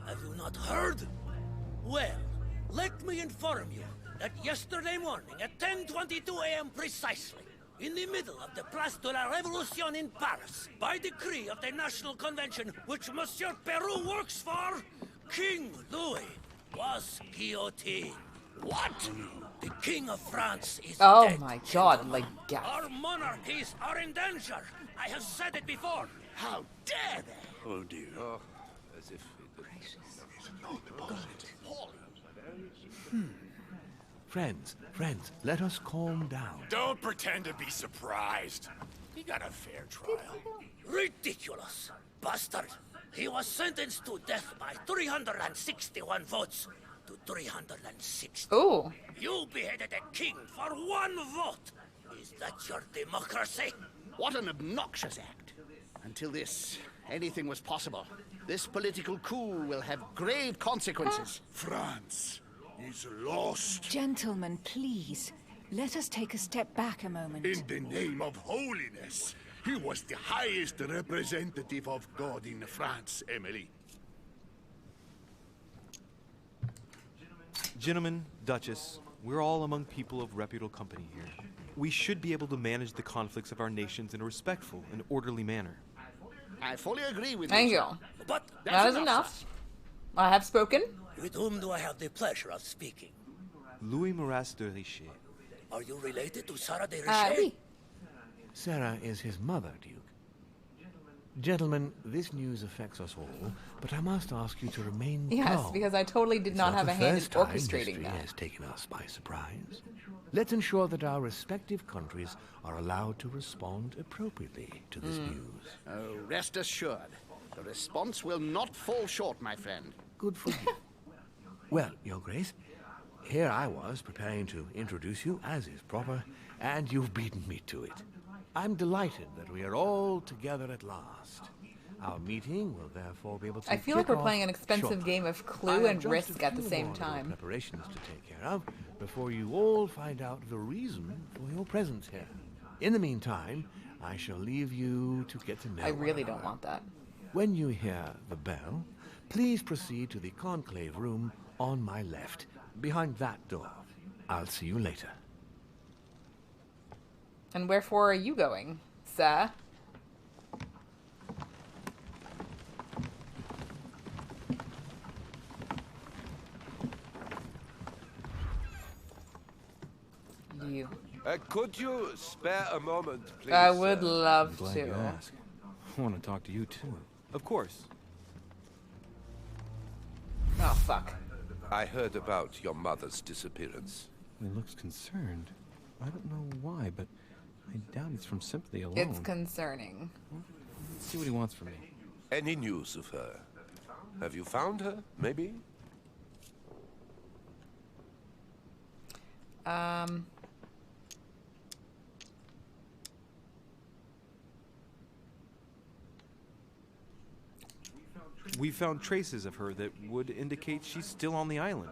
Have you not heard? Well, let me inform you that yesterday morning at 10:22 a.m. precisely, in the middle of the Place de la Révolution in Paris, by decree of the National Convention which Monsieur Peru works for, King Louis was guillotined. What? The King of France is Oh dead. my god, like gasp. Our monarchies are in danger. I have said it before. How dare they? Oh dear. Oh, as if Friends, let us calm down. Don't pretend to be surprised. He got a fair trial. Ridiculous. Bastard. He was sentenced to death by 361 votes to 360. Ooh. You beheaded a king for one vote. Is that your democracy? What an obnoxious act. Until this, anything was possible. This political coup will have grave consequences. France is lost. Gentlemen, please. Let us take a step back a moment. In the name of holiness. He was the highest representative of God in France, Emily. Gentlemen, Duchess, we're all among people of reputable company here. We should be able to manage the conflicts of our nations in a respectful and orderly manner. I fully agree with Thank you. you. But That is enough. I have spoken. with whom do I have the pleasure of speaking? Louis Maras de Richer. Are you related to Sarah de Richer? Oui. Sarah is his mother, Duke. Gentlemen, this news affects us all, but I must ask you to remain Yes, calm. because I totally did It's not have the a hand in first time orchestrating history that. has taken us by surprise. Let's ensure that our respective countries are allowed to respond appropriately to this news. Oh, rest assured. The response will not fall short, my friend. Good for you. Well, Your Grace, here I was preparing to introduce you as is proper, and you've beaten me to it. I'm delighted that we are all together at last. Our meeting will therefore be able to I feel like kick we're playing an off expensive shortly. game of I Clue have and just a Risk at the few same more little time. preparations to take care of before you all find out the reason for your presence here. In the meantime, I shall leave you to get to know I really one don't another. want that. When you hear the bell, please proceed to the conclave room on my left, behind that door. I'll see you later. And wherefore are you going, sir? You. Could you spare a moment, please? I would love Glad to. you asked. I want to talk to you too. Of course. Oh, fuck. I heard about your mother's disappearance. He looks concerned. I don't know why, but I doubt it's from sympathy alone. It's concerning. Let's see what he wants from me. Any news of her? Have you found her, maybe? We found traces of her that would indicate she's still on the island.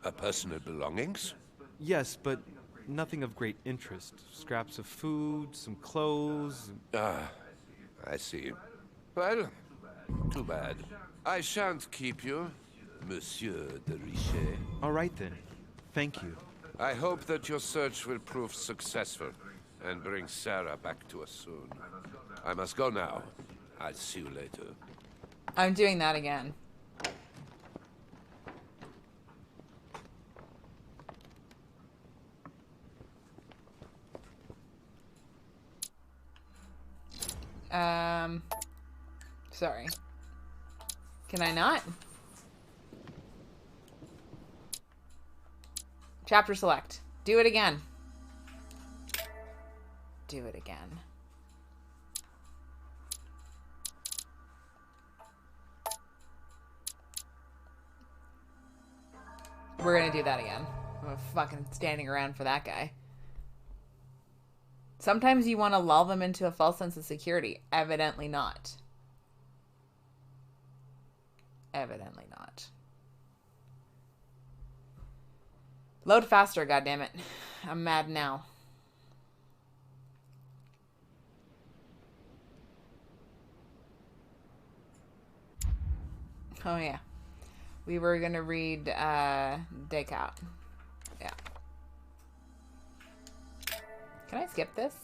Her personal belongings? Yes, but nothing of great interest. Scraps of food, some clothes. Ah, I see. Well, too bad. I shan't keep you, Monsieur de Richer. All right then. Thank you. I hope that your search will prove successful and bring Sarah back to us soon. I must go now. I'll see you later. I'm doing that again. Sorry. Can I not? Chapter select. Do it again. Do it again. We're gonna do that again. I'm fucking standing around for that guy. Sometimes you want to lull them into a false sense of security. Evidently not. Evidently not. Load faster, goddammit. I'm mad now. Oh yeah. We were gonna read Descartes. Yeah. Can I skip this?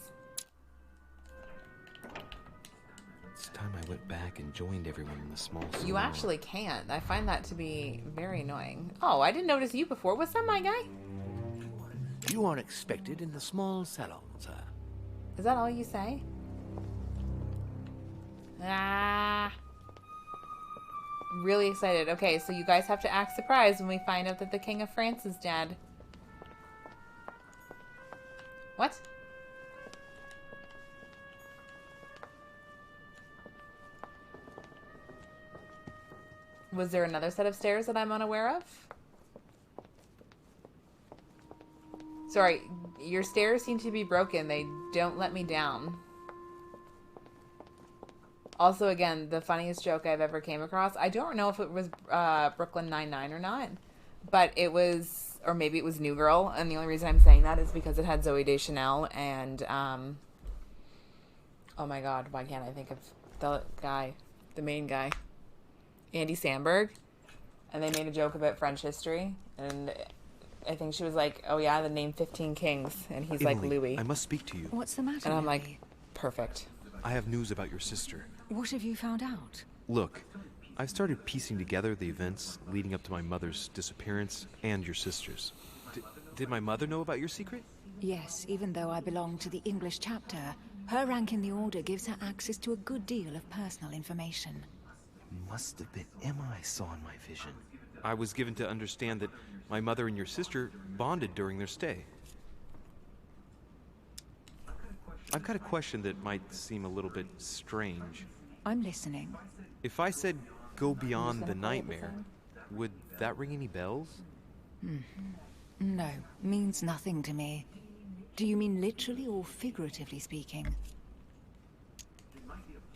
It's time I went back and joined everyone in the small salon. You actually can't. I find that to be very annoying. Oh, I didn't notice you before. Was that my guy? You are expected in the small salon, sir. Is that all you say? Ah. Really excited. Okay, so you guys have to act surprised when we find out that the King of France is dead. What? Was there another set of stairs that I'm unaware of? Sorry, your stairs seem to be broken. They don't let me down. Also, again, the funniest joke I've ever came across. I don't know if it was Brooklyn Nine-Nine or not. But it was, or maybe it was New Girl. And the only reason I'm saying that is because it had Zooey Deschanel and, oh my god, why can't I think of the guy, the main guy? Andy Samberg. And they made a joke about French history. And I think she was like, oh yeah, the name 15 Kings. And he's Emily, like, Louis. I must speak to you. What's the matter, And I'm Louis? like, perfect. I have news about your sister. What have you found out? Look, I've started piecing together the events leading up to my mother's disappearance and your sister's. Did my mother know about your secret? Yes, even though I belong to the English chapter, her rank in the Order gives her access to a good deal of personal information. Must have been Emma I saw in my vision. I was given to understand that my mother and your sister bonded during their stay. I've got a question that might seem a little bit strange. I'm listening. If I said go beyond the nightmare, would that ring any bells? No, means nothing to me. Do you mean literally or figuratively speaking?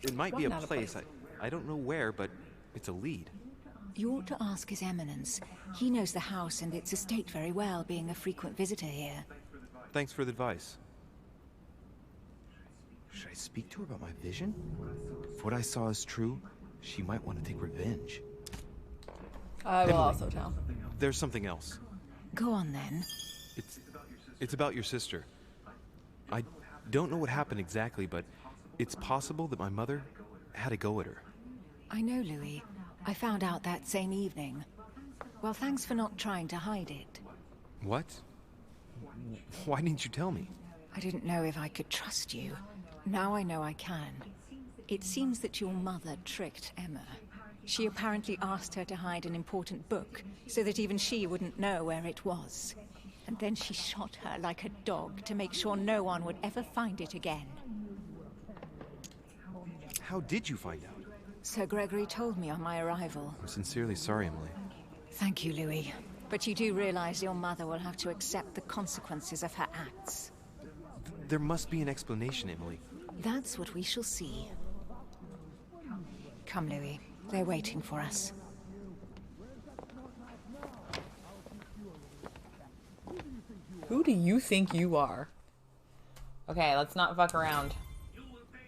It might be a place. I don't know where, but it's a lead. You ought to ask His Eminence. He knows the house and its estate very well, being a frequent visitor here. Thanks for the advice. Should I speak to her about my vision? If what I saw is true, she might want to take revenge. I will Emily, also tell. There's something else. Go on then. It's about your sister. I don't know what happened exactly, but it's possible that my mother had a go at her. I know, Louis. I found out that same evening. Well, thanks for not trying to hide it. What? Why didn't you tell me? I didn't know if I could trust you. Now I know I can. It seems that your mother tricked Emma. She apparently asked her to hide an important book, so that even she wouldn't know where it was. And then she shot her like a dog to make sure no one would ever find it again. How did you find out? Sir Gregory told me on my arrival. I'm sincerely sorry, Emily. Thank you, Louis. But you do realize your mother will have to accept the consequences of her acts. There must be an explanation, Emily. That's what we shall see. Come, Louis. They're waiting for us. Who do you think you are? Okay, let's not fuck around.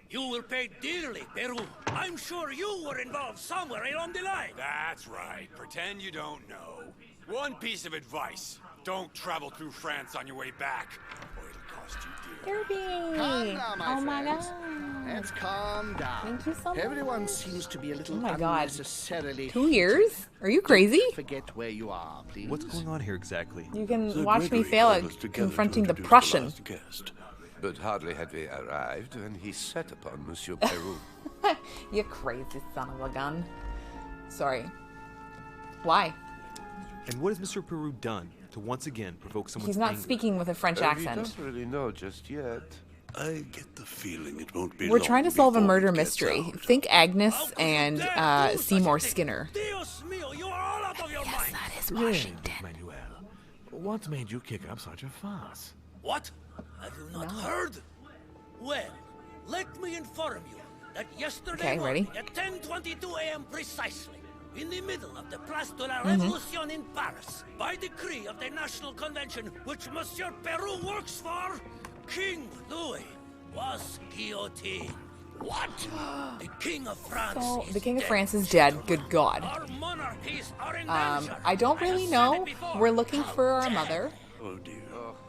You will pay dearly, Peru. I'm sure you were involved somewhere along the line. That's right. Pretend you don't know. One piece of advice. Don't travel through France on your way back, or it'll cost you dear. Irby! Calm down, Oh my friends. god. Let's calm down. Thank you so much. Everyone seems to be a little Oh my God. unnecessarily 2 years? Are you crazy? Forget where you are, please. What's going on here exactly? You can Sir watch me Gregory fail called at us together confronting to the introduce Prussian. last guest. But hardly had we arrived when he set upon Monsieur Peru. You crazy son of a gun. Sorry. Why? And what has Mr. Peru done to once again provoke someone's He's not anger? speaking with a French We accent. don't really know just yet. I get the feeling it won't be We're long trying to solve a before murder it gets mystery. out. Think Agnes and Seymour Skinner. Dios mío, you are all out of your mind. That is Really, Washington. Manuel, what made you kick up such a fuss? What? Have you not heard? Well, let me inform you that yesterday Okay, ready? morning at 10:22 a.m. precisely, in the middle of the Place de la Révolution in Paris, by decree of the National Convention which Monsieur Peru works for, King Louis was guillotined. What? The King of France So, is the King of dead. France is dead. Good God. Our monarchies are in danger. I don't really have said know. it before. We're looking How for our dare mother. Oh dear.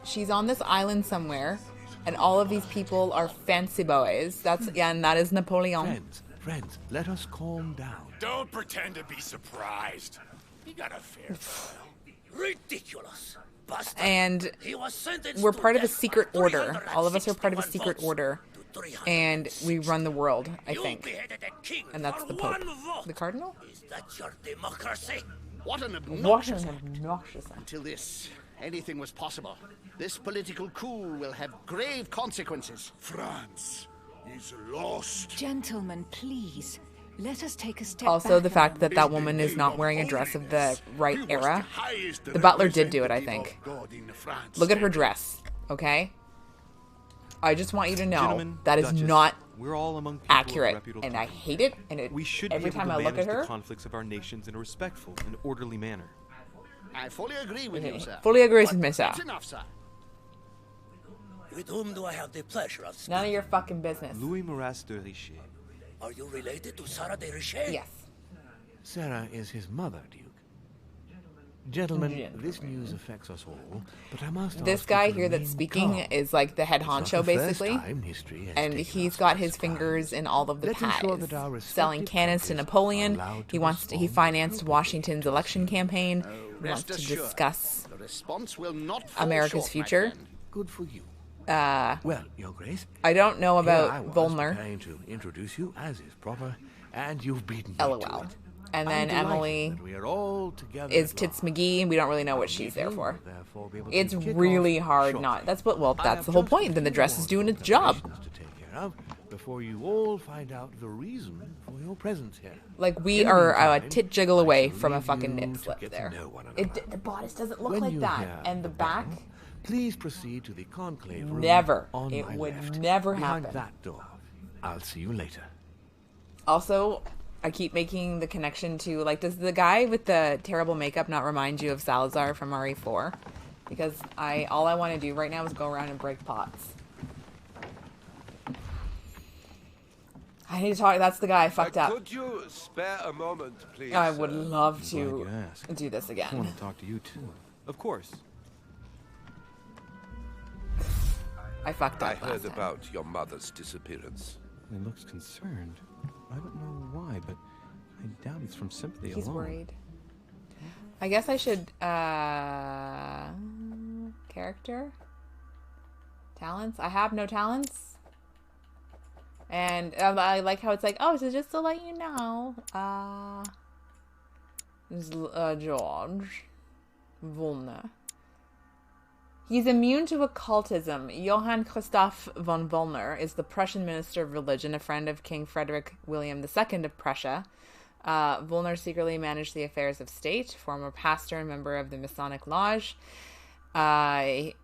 She's on this island somewhere, and all of these people are fancy boys. That's and that is Napoleon. Friends, let us calm down. Don't pretend to be surprised. You got a fair trial. Ridiculous. and we're part of a secret order. All of us are part of a secret order, and we run the world, I think. And that's the Pope. The Cardinal? Is that your democracy? What an What obnoxious... an obnoxious... Until this, anything was possible. This political coup will have grave consequences. France is lost. Gentlemen, please. Let us take a step Also, back the fact that In that the woman is name not of wearing a dress of the right he was era. the highest The butler did do it, I representative think. of God in France, Look at her Emily. dress, okay? I just want you to know Gentlemen, that is Duchess, not we're all among people of accurate, reputable and I company. hate it. And We should every be able time to I look manage at her, the conflicts of our nations in a respectful and orderly manner. I fully agree with you, sir. fully agrees But with me, sir. that's enough, sir. With whom do I have the pleasure of speaking? None of your fucking business. Louis Maras de Richer. Are you related to Sarah de Richer? Yes. Sarah is his mother, Duke. Gentlemen, this news affects us all, but I must This ask guy you to here that's remain speaking calm. is like the head It's not honcho, the first basically. time history has And taken he's us got by his surprise. fingers in all of the Let's ensure pies. that our Selling respective cannons to countries Napoleon. are allowed He to wants to, he respond financed Washington's election campaign. He wants Rest to assured, discuss the response will not fall America's short, my future. friend. Good for you. Uh, Well, Your Grace, I don't know here I about was Volner. preparing to introduce you as is proper, and you've beaten me LOL. to it. And I'm then delighted Emily that we are all together is at Tits last. McGee, and we don't really know what I'll she's leave there you, for. therefore, be able to It's kick really off hard shortly. not. That's what. Well, I that's have the whole just point. a Then the few dress is more doing its job. preparations to take care of before you all find out the reason for your presence here. Like we In the are a meantime, tit jiggle I away shall from a leave fucking you nip to slip get to there. know one another. The bodice doesn't look When like you that, hear and the the back. bell, please proceed to the conclave room. Never. On It my would left, never behind happen. that door. I'll see you later. Also, I keep making the connection to, like, does the guy with the terrible makeup not remind you of Salazar from RE4? Because all I want to do right now is go around and break pots. I need to talk. That's the guy I fucked up. Could you spare a moment, please? I would love Glad to you asked. do this I again. want to talk to you too. Of course. I fucked up I last heard time. about your mother's disappearance. He looks concerned. I don't know why, but I doubt it's from sympathy He's alone. worried. I guess I should, character? Talents? I have no talents. And I like how it's like, oh, so just to let you know, this is, George Volner. He's immune to occultism. Johann Christoph von Volner is the Prussian minister of religion, a friend of King Frederick William II of Prussia. Volner secretly managed the affairs of state, former pastor and member of the Masonic Lodge. He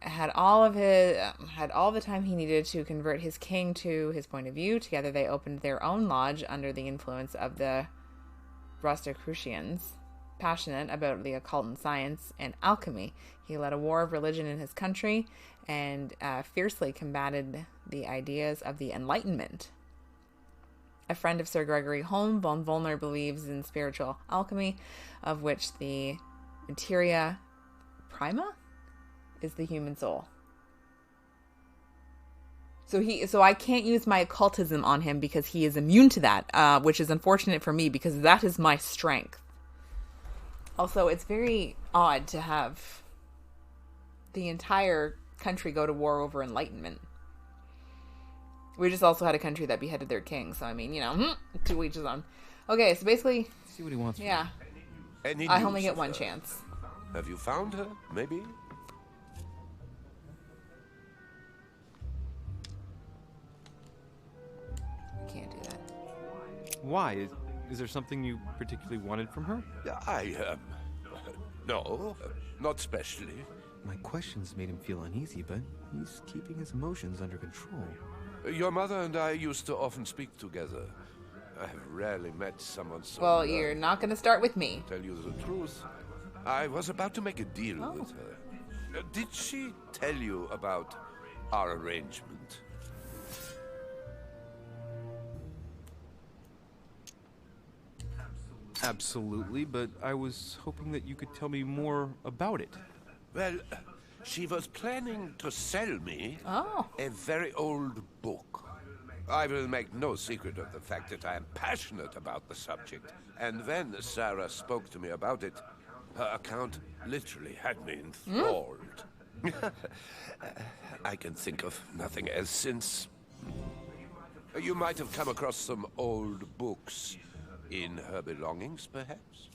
had all the time he needed to convert his king to his point of view. Together they opened their own lodge under the influence of the Rosicrucians. Passionate about the occult and science and alchemy, he led a war of religion in his country and fiercely combated the ideas of the Enlightenment. A friend of Sir Gregory Holm, von Volner believes in spiritual alchemy, of which the materia prima is the human soul. So I can't use my occultism on him because he is immune to that, which is unfortunate for me because that is my strength. Also, it's very odd to have the entire country go to war over enlightenment. We just also had a country that beheaded their king, so I mean, you know, to each his own. Okay, so basically, see what he wants. Yeah, Any I news only get of one her? chance. Have you found her? Maybe. Can't do that. Why? Is there something you particularly wanted from her? No, not especially. My questions made him feel uneasy, but he's keeping his emotions under control. Your mother and I used to often speak together. I have rarely met someone so Well, learned. you're not going to start with me. Tell you the truth, I was about to make a deal with her. Did she tell you about our arrangement? Absolutely, but I was hoping that you could tell me more about it. Well, she was planning to sell me a very old book. I will make no secret of the fact that I am passionate about the subject, and when Sarah spoke to me about it, Her account literally had me enthralled. I can think of nothing else since. You might have come across some old books in her belongings, perhaps?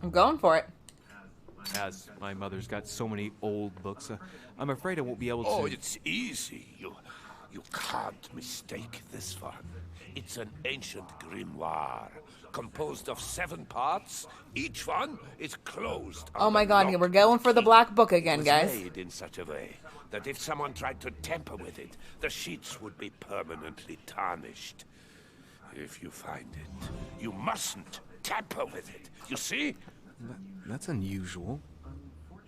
I'm going for it. As my mother's got so many old books, I'm afraid I won't be able to... Oh, it's easy. You can't mistake this one. It's an ancient grimoire, composed of 7 parts. Each one is closed. Oh my god, we're going for the black book again, guys. It was made in such a way that if someone tried to tamper with it, the sheets would be permanently tarnished. If you find it, you mustn't tamper with it. You see? That's unusual.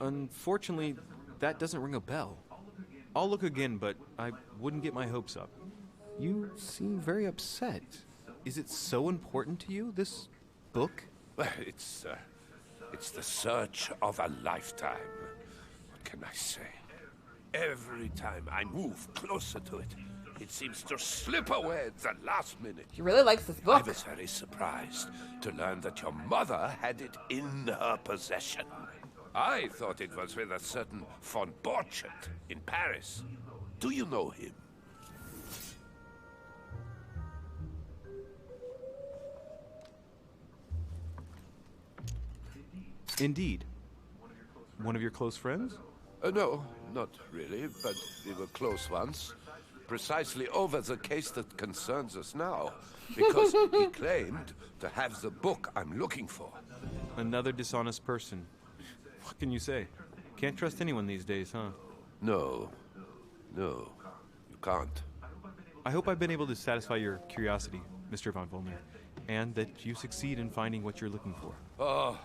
Unfortunately, that doesn't ring a bell. I'll look again, but I wouldn't get my hopes up. You seem very upset. Is it so important to you, this book? Well, it's the search of a lifetime. What can I say? Every time I move closer to it, it seems to slip away at the last minute. He really likes this book. I was very surprised to learn that your mother had it in her possession. I thought it was with a certain von Borchardt in Paris. Do you know him? Indeed. One of your close friends? No, not really, but we were close once. Precisely over the case that concerns us now, because he claimed to have the book I'm looking for. Another dishonest person. What can you say? Can't trust anyone these days, huh? No, you can't. I hope I've been able to satisfy your curiosity, Mr. von Volner, and that you succeed in finding what you're looking for. Oh,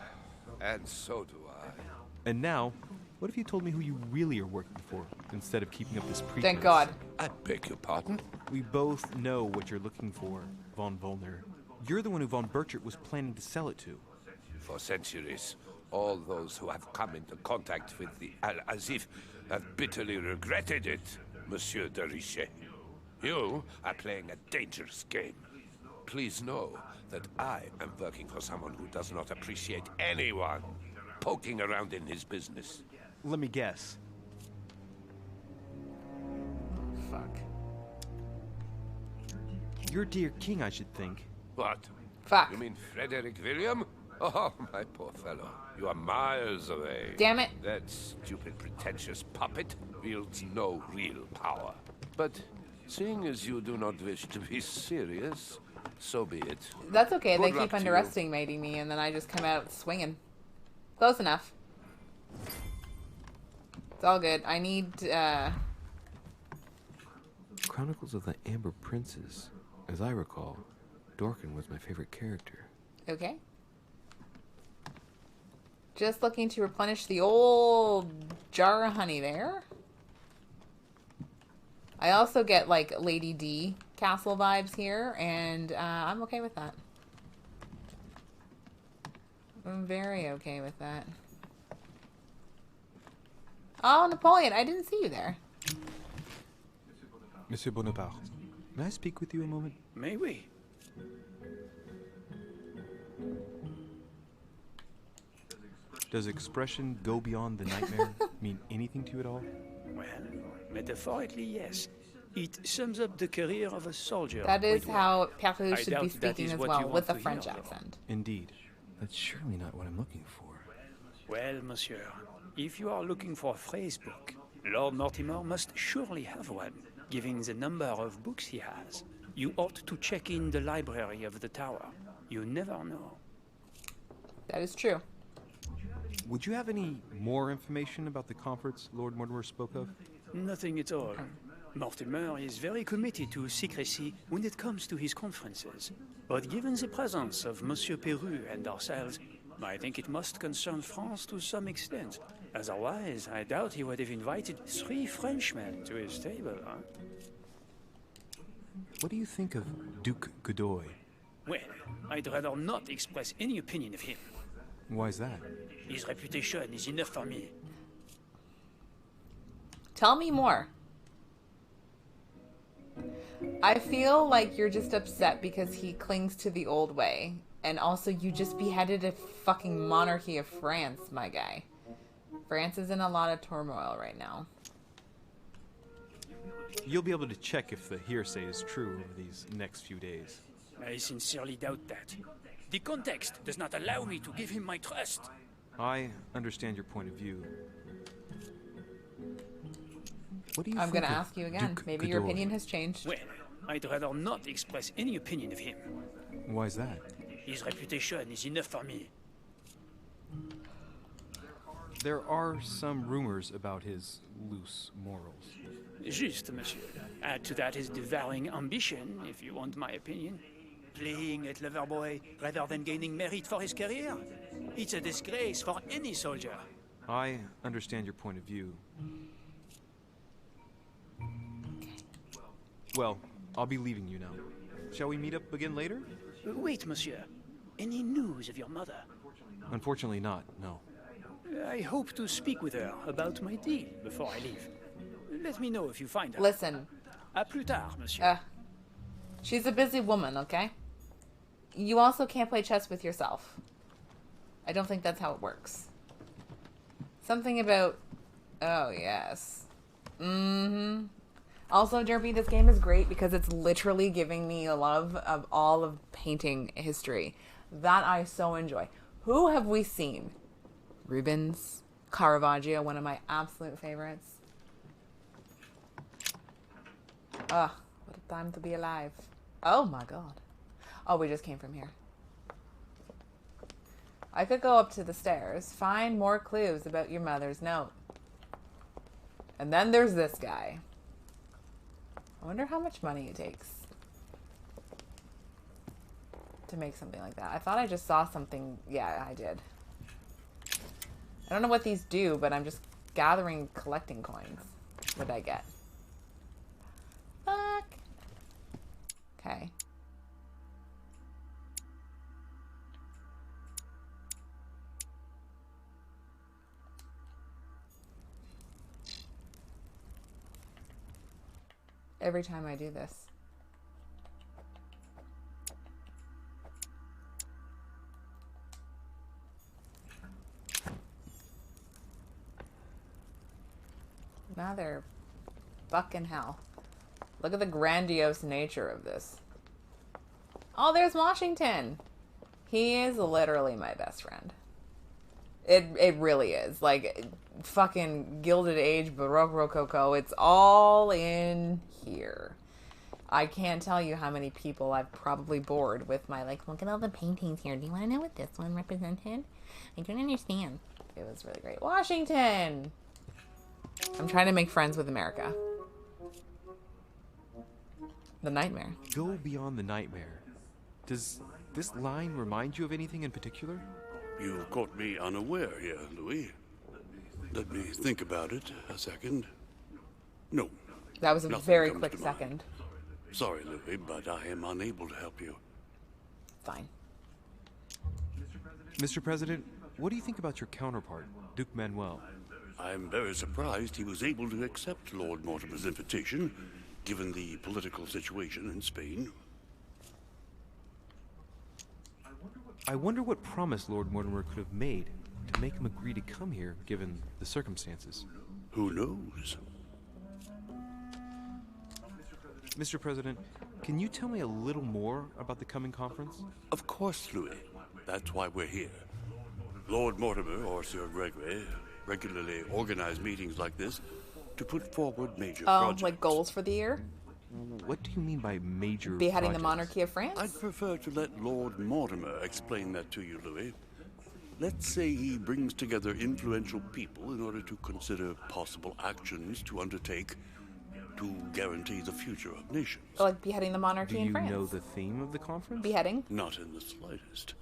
and so do I. And now, what if you told me who you really are working for, instead of keeping up this pretense? Thank God. I beg your pardon? We both know what you're looking for, von Volner. You're the one who von Borchardt was planning to sell it to. For centuries, all those who have come into contact with the Al-Azif have bitterly regretted it, Monsieur de Richet. You are playing a dangerous game. Please know that I am working for someone who does not appreciate anyone poking around in his business. Let me guess. Fuck. Your dear king, I should think. What? Fuck. You mean Frederick William? Oh, my poor fellow. You are miles away. Damn it. That stupid, pretentious puppet wields no real power. But seeing as you do not wish to be serious, so be it. That's okay. Good They luck keep to you. underestimating me, and then I just come out swinging. Close enough. It's all good. I need, Chronicles of the Amber Princes. As I recall, Dorkin was my favorite character. Okay. Just looking to replenish the old jar of honey there. I also get, like, Lady D castle vibes here, and I'm okay with that. I'm very okay with that. Oh, Napoleon, I didn't see you there. Monsieur Bonaparte, may I speak with you a moment? May we? Does expression go beyond the nightmare mean anything to you at all? Well, metaphorically, yes. It sums up the career of a soldier. That is quite how well. Perru I should be doubt that speaking is as what well, you with want a to French hear, accent. Indeed. That's surely not what I'm looking for. Well, monsieur, if you are looking for a phrase book, Lord Mortimer must surely have one, given the number of books he has. You ought to check in the library of the tower. You never know. That is true. Would you have any more information about the conference Lord Mortimer spoke of? Nothing at all. Mortimer is very committed to secrecy when it comes to his conferences. But given the presence of Monsieur Perru and ourselves, I think it must concern France to some extent. Otherwise, I doubt he would have invited 3 Frenchmen to his table, huh? What do you think of Duke Godoy? Well, I'd rather not express any opinion of him. Why is that? His reputation is enough for me. Tell me more. I feel like you're just upset because he clings to the old way. And also, you just beheaded a fucking monarchy of France, my guy. France is in a lot of turmoil right now. You'll be able to check if the hearsay is true over these next few days. I sincerely doubt that. The context does not allow me to give him my trust. I understand your point of view. What do you I'm think gonna of ask you again. Duke Maybe your Godoy? opinion has changed. Well, I'd rather not express any opinion of him. Why is that? His reputation is enough for me. There are some rumors about his loose morals. Juste, monsieur. Add to that his devouring ambition, if you want my opinion. Playing at lover boy rather than gaining merit for his career. It's a disgrace for any soldier. I understand your point of view. Well, I'll be leaving you now. Shall we meet up again later? Wait, monsieur. Any news of your mother? Unfortunately not, no. I hope to speak with her about my deal before I leave. Let me know if you find her. Listen. À plus tard, monsieur. She's a busy woman, okay? You also can't play chess with yourself. I don't think that's how it works. Something about... Oh, yes. Mm-hmm. Also, Derby, this game is great because it's literally giving me a love of all of painting history. That I so enjoy. Who have we seen? Rubens, Caravaggio, one of my absolute favorites. Ugh, what a time to be alive. Oh my god. Oh, we just came from here. I could go up to the stairs, find more clues about your mother's note. And then there's this guy. I wonder how much money it takes to make something like that. I thought I just saw something. Yeah, I did. I don't know what these do, but I'm just gathering, collecting coins. What did I get? Fuck. Okay. Every time I do this. Mother fucking hell. Look at the grandiose nature of this. Oh, there's Washington. He is literally my best friend. It really is. Like, fucking Gilded Age, Baroque Rococo. It's all in here. I can't tell you how many people I've probably bored with my, like, look at all the paintings here. Do you want to know what this one represented? I don't understand. It was really great. Washington! I'm trying to make friends with America. The nightmare. Go beyond the nightmare. Does this line remind you of anything in particular? You caught me unaware here, Louis. Let me think about it a second. No. That was a very quick second. Sorry, Louis, but I am unable to help you. Fine. Mr. President, what do you think about your counterpart, Duke Manuel? I'm very surprised he was able to accept Lord Mortimer's invitation, given the political situation in Spain. I wonder what promise Lord Mortimer could have made to make him agree to come here, given the circumstances. Who knows? Mr. President, can you tell me a little more about the coming conference? Of course, Louis. That's why we're here. Lord Mortimer, or Sir Gregory, regularly organize meetings like this to put forward major projects. Like goals for the year? What do you mean by major Beheading projects? the monarchy of France? I'd prefer to let Lord Mortimer explain that to you, Louis. Let's say he brings together influential people in order to consider possible actions to undertake to guarantee the future of nations. Like beheading the monarchy in France? Do you know the theme of the conference? Beheading? Not in the slightest.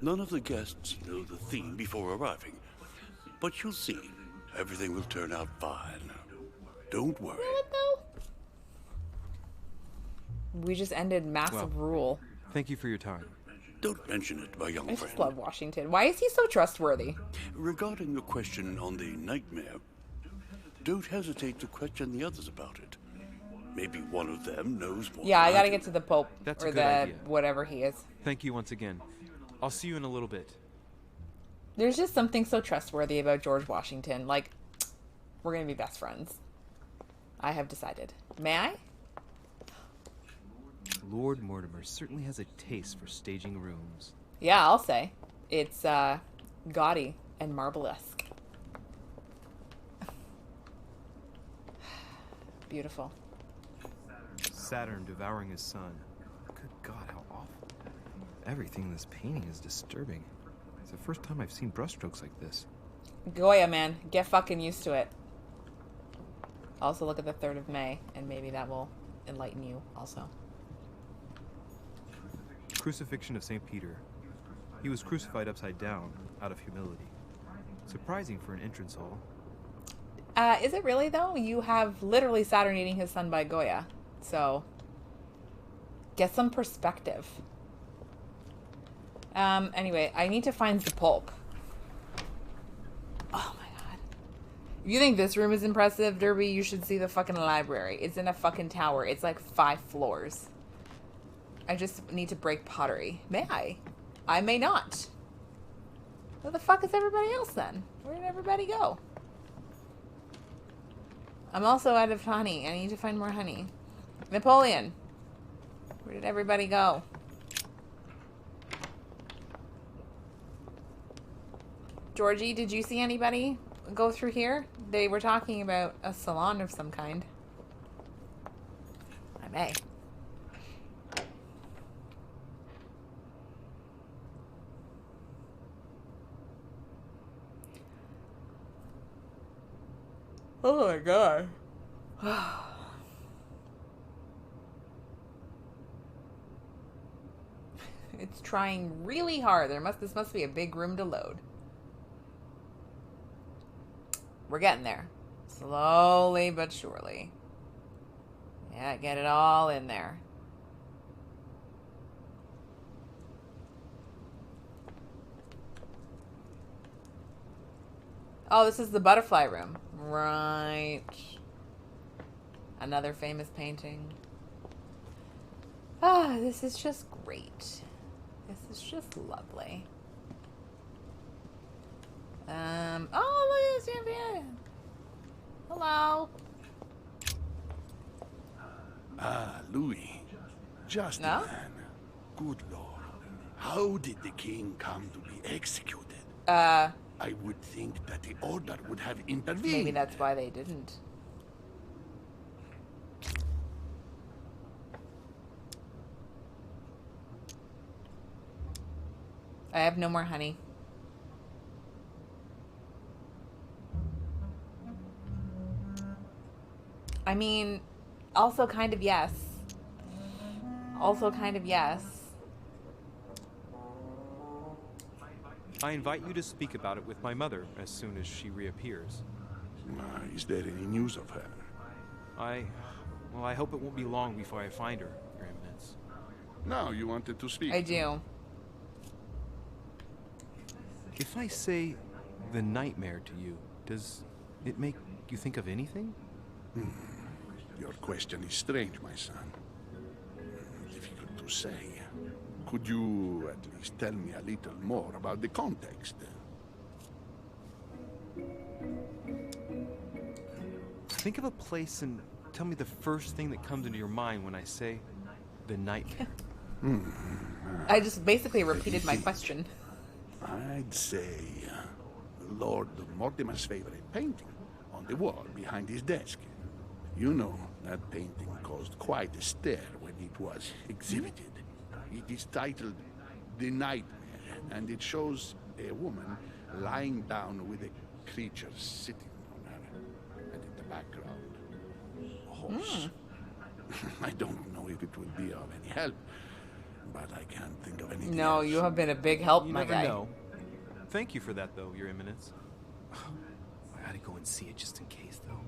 None of the guests know the theme before arriving. But you'll see. Everything will turn out fine. Don't worry. Will it though? We just ended massive rule. Thank you for your time. Don't mention it, my young I friend. just love Washington. Why is he so trustworthy? Regarding your question on the nightmare, don't hesitate to question the others about it. Maybe one of them knows more. Yeah, I than gotta do. get to the Pope. That's or a good the idea. whatever he is. Thank you once again. I'll see you in a little bit. There's just something so trustworthy about George Washington. Like, we're gonna be best friends. I have decided. May I? Lord Mortimer certainly has a taste for staging rooms. Yeah, I'll say. It's gaudy and marble-esque. Beautiful. Saturn devouring his son. Good God, how awful. Everything in this painting is disturbing. It's the first time I've seen brushstrokes like this. Goya, man. Get fucking used to it. Also look at the 3rd of May, and maybe that will enlighten you also. Crucifixion of St. Peter. He was crucified upside down, out of humility. Surprising for an entrance hall. Is it really, though? You have literally Saturn eating his son by Goya. So, get some perspective. Anyway, I need to find the pulp. Oh my god. If you think this room is impressive, Derby, you should see the fucking library. It's in a fucking tower. It's like 5 floors. I just need to break pottery. May I? I may not. Where the fuck is everybody else then? Where did everybody go? I'm also out of honey. I need to find more honey. Napoleon. Where did everybody go? Georgie, did you see anybody go through here? They were talking about a salon of some kind. I may. Oh my god. It's trying really hard. This must be a big room to load. We're getting there. Slowly but surely. Yeah, get it all in there. Oh, this is the butterfly room. Right. Another famous painting. Ah, this is just great. This is just lovely. Oh, look at this champion. Hello. Ah, Louis. Just No? a man. Good Lord. How did the king come to be executed? I would think that the order would have intervened. Maybe that's why they didn't. I have no more honey. I mean, also kind of yes. Also kind of yes. I invite you to speak about it with my mother as soon as she reappears. Is there any news of her? Well, I hope it won't be long before I find her, Your Eminence. No, you wanted to speak. I do. If I say the nightmare to you, does it make you think of anything? Your question is strange, my son. Difficult to say. Could you at least tell me a little more about the context? Think of a place and tell me the first thing that comes into your mind when I say the nightmare. I just basically repeated my question. I'd say Lord Mortimer's favorite painting on the wall behind his desk. You know, that painting caused quite a stir when it was exhibited. It is titled The Nightmare, and it shows a woman lying down with a creature sitting on her, and in the background, a horse. I don't know if it will be of any help, but I can't think of anything No, else. you have been a big help, You my never guy. know. Thank you for that, though, Your Eminence. I gotta go and see it just in case, though.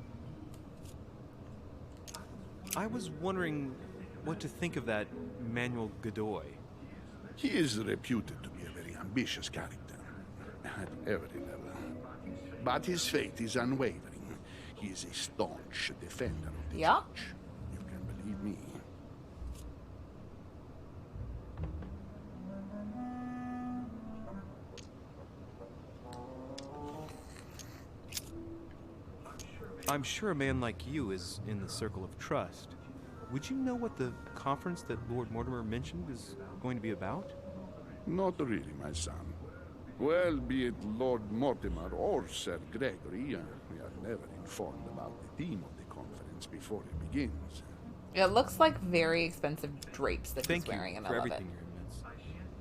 I was wondering what to think of that Manuel Godoy. He is reputed to be a very ambitious character, at every level. But his faith is unwavering. He is a staunch defender of the church. You can believe me. I'm sure a man like you is in the circle of trust. Would you know what the conference that Lord Mortimer mentioned is going to be about? Not really, my son. Well, be it Lord Mortimer or Sir Gregory, we are never informed about the theme of the conference before it begins. It looks like very expensive drapes that Thank he's wearing, you and for I love it. everything, Your Eminence.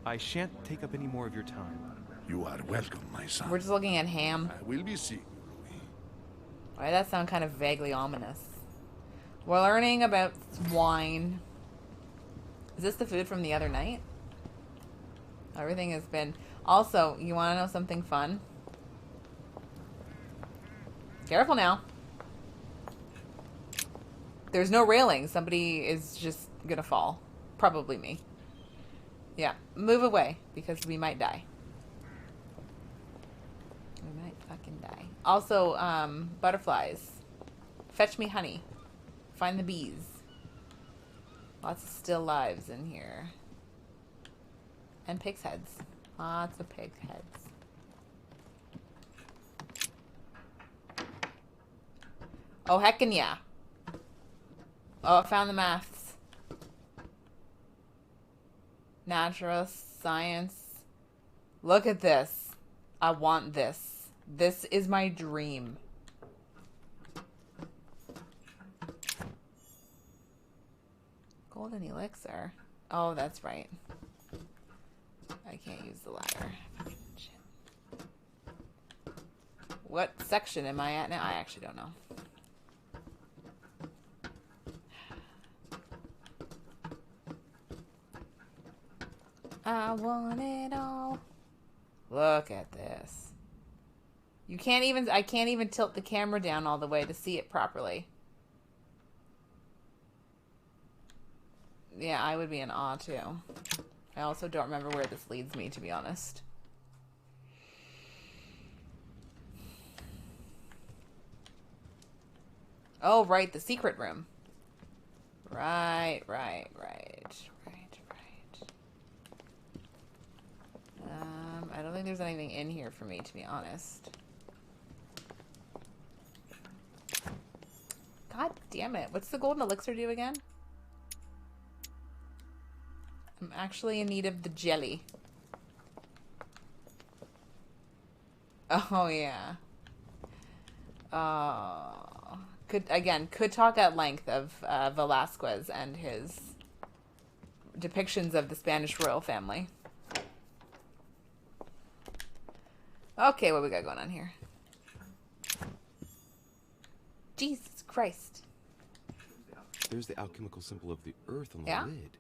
I shan't take up any more of your time. You are welcome, my son. We're just looking at ham. I will be seeing you, Louis. Why does that sound kind of vaguely ominous? We're learning about wine. Is this the food from the other night? Everything has been... Also, you want to know something fun? Careful now. There's no railing. Somebody is just gonna fall. Probably me. Yeah, move away, because we might die. We might fucking die. Also, butterflies. Fetch me honey. Find the bees. Lots of still lives in here. And pig's heads. Lots of pig heads. Oh, heckin' yeah. Oh, I found the maths. Natural science. Look at this. I want this. This is my dream. Golden elixir. Oh, that's right. I can't use the ladder. Shit. What section am I at now? I actually don't know. I want it all. Look at this. You can't even... I can't even tilt the camera down all the way to see it properly. Yeah, I would be in awe too. I also don't remember where this leads me, to be honest. Oh, right, the secret room. Right. I don't think there's anything in here for me, to be honest. God damn it. What's the golden elixir do again? I'm actually in need of the jelly. Oh, yeah. Could talk at length of Velasquez and his depictions of the Spanish royal family. Okay, what we got going on here? Jesus Christ. There's the alchemical symbol of the earth on the Yeah? lid.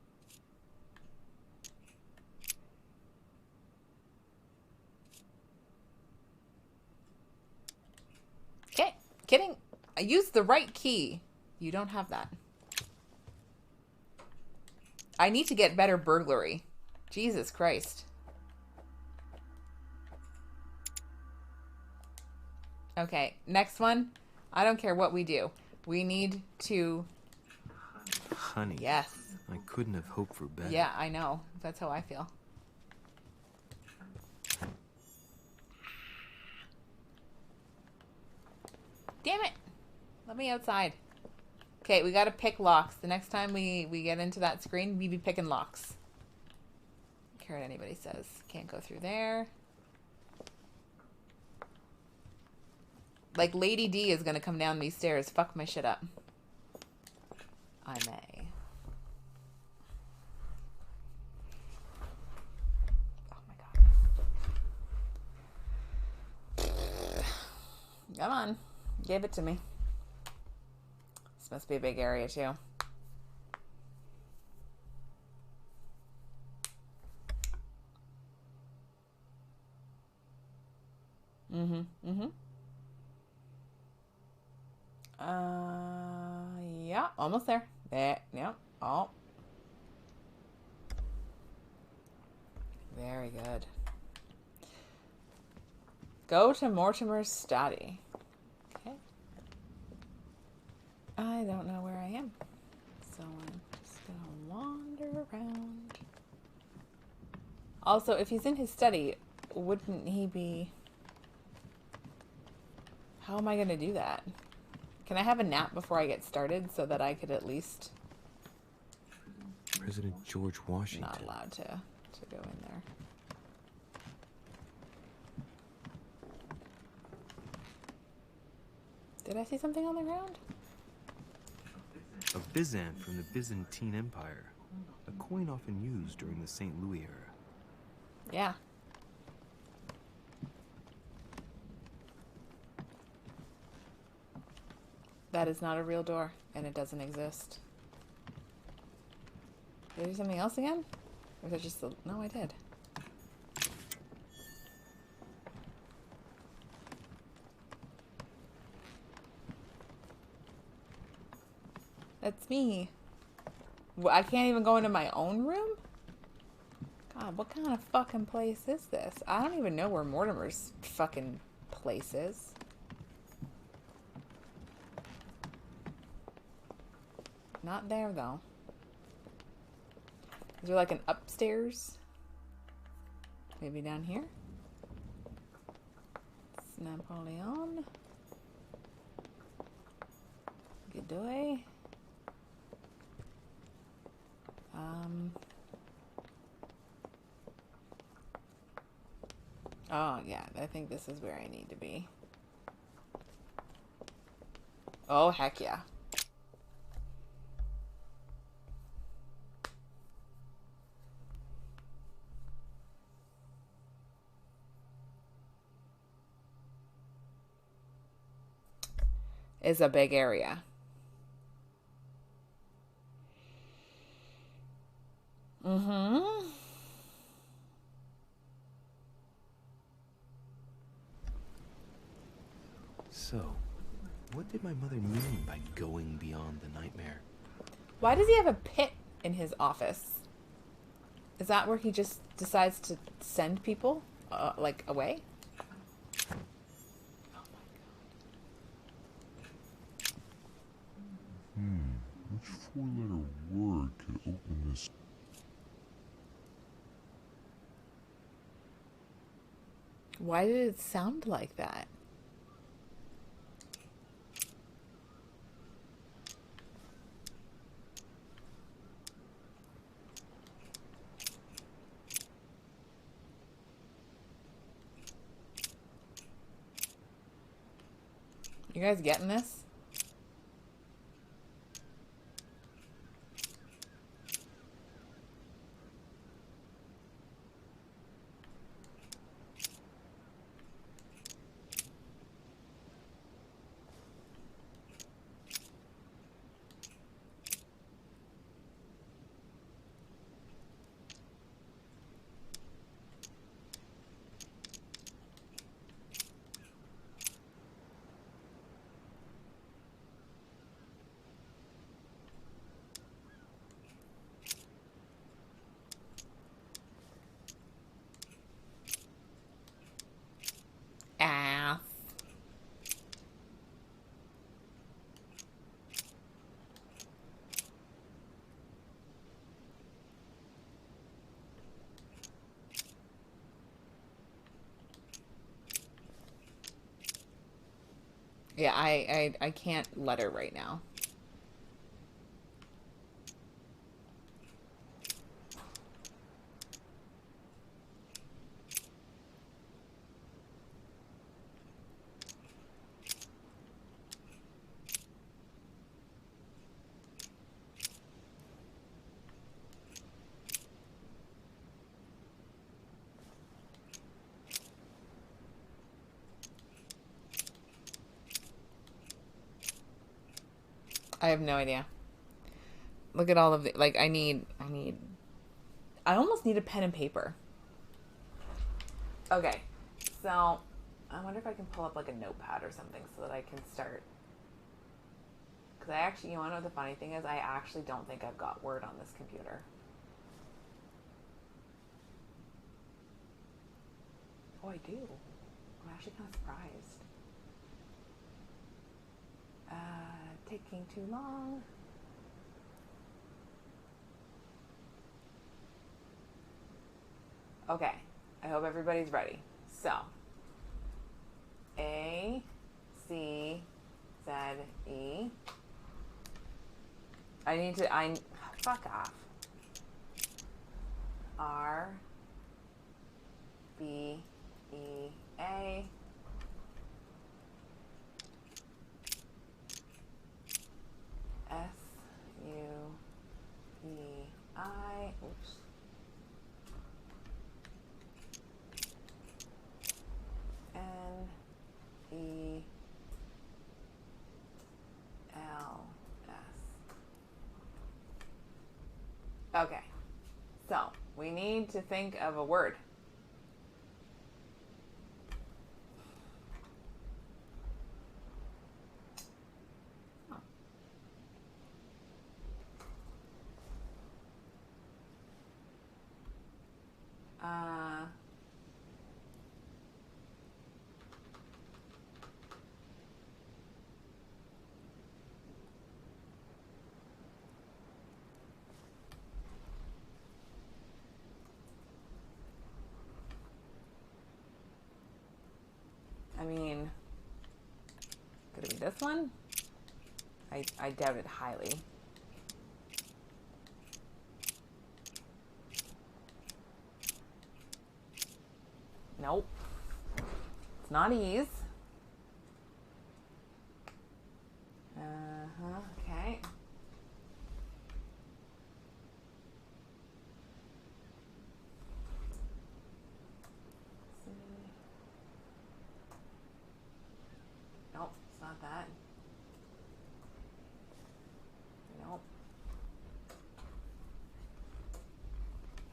Okay, kidding. I used the right key. You don't have that. I need to get better burglary. Jesus Christ. Okay, next one. I don't care what we do. We need to... Honey. Yes. I couldn't have hoped for better. Yeah, I know. That's how I feel. Damn it! Let me outside. Okay, we gotta pick locks. The next time we get into that screen, we be picking locks. I don't care what anybody says. Can't go through there. Like, Lady D is gonna come down these stairs. Fuck my shit up. I may. Oh my god. Come on. Give it to me. This must be a big area, too. Yeah, almost there. There, yeah. Oh. Very good. Go to Mortimer's study. Okay. I don't know where I am. So I'm just gonna wander around. Also, if he's in his study, wouldn't he be... How am I gonna do that? Can I have a nap before I get started so that I could at least... President George Washington. Not allowed to go in there. Did I see something on the ground? A Byzant from the Byzantine Empire. A coin often used during the St. Louis era. Yeah. That is not a real door, and it doesn't exist. Did I do something else again? Or was it just the... No, I did. That's me. I can't even go into my own room? God, what kind of fucking place is this? I don't even know where Mortimer's fucking place is. Not there, though. Is there like an upstairs? Maybe down here? It's Napoleon. Godoy. Oh, yeah. I think this is where I need to be. Oh, heck yeah. Is a big area. Mm-hmm. So, what did my mother mean by going beyond the nightmare? Why does he have a pit in his office? Is that where he just decides to send people, like, away? Which four-letter word could open this? Why did it sound like that? You guys getting this? Ass. Yeah, I can't let her right now. I have no idea. Look at all of the, like, I almost need a pen and paper. Okay, so I wonder if I can pull up like a notepad or something so that I can start. Because I actually, you want to know what the funny thing is? I actually don't think I've got Word on this computer. Oh, I do. I'm actually kind of surprised. Taking too long. Okay. I hope everybody's ready. So, A, C, Z, E. Fuck off. R, B, E, A. S, U, E, I. Oops. N, E, L, S. Okay. So, we need to think of a word. I mean, could it be this one? I doubt it highly. Nope. It's not ease. Okay. Nope, it's not that. Nope.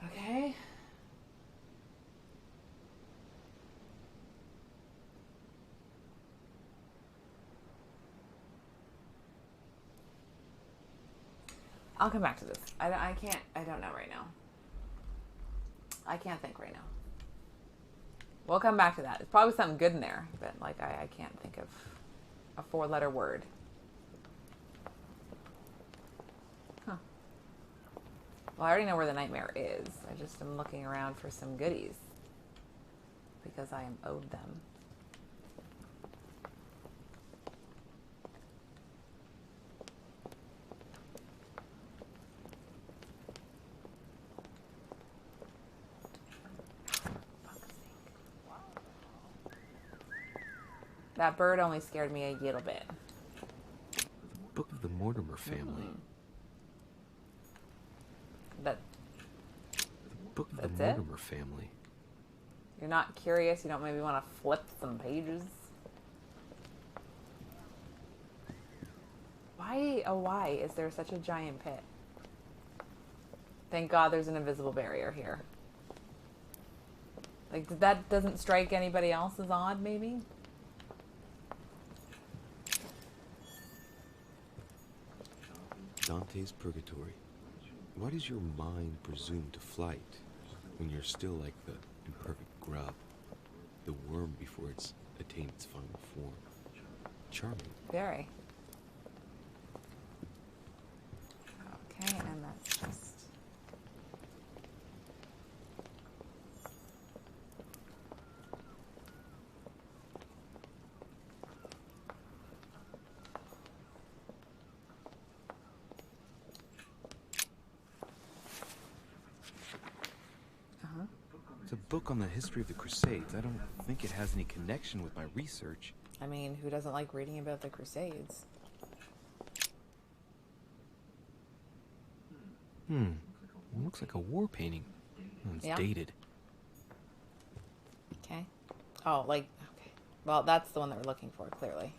Okay. I'll come back to this. I don't know right now. I can't think right now. We'll come back to that. It's probably something good in there, but like I can't think of a 4-letter word. Huh. Well, I already know where the nightmare is. I just am looking around for some goodies because I am owed them. That bird only scared me a little bit. Book of the Mortimer family. That. Book of That's the it? Mortimer family. You're not curious? You don't maybe want to flip some pages? Why, oh why, is there such a giant pit? Thank God there's an invisible barrier here. Like, that doesn't strike anybody else as odd, maybe? Dante's Purgatory. Why does your mind presume to flight when you're still like the imperfect grub, the worm before it's attained its final form? Charming. Very. Okay, and that's just... It's a book on the history of the Crusades. I don't think it has any connection with my research. I mean, who doesn't like reading about the Crusades? It looks like a war painting. It's dated. Okay. Oh, like, okay. Well, that's the one that we're looking for, clearly.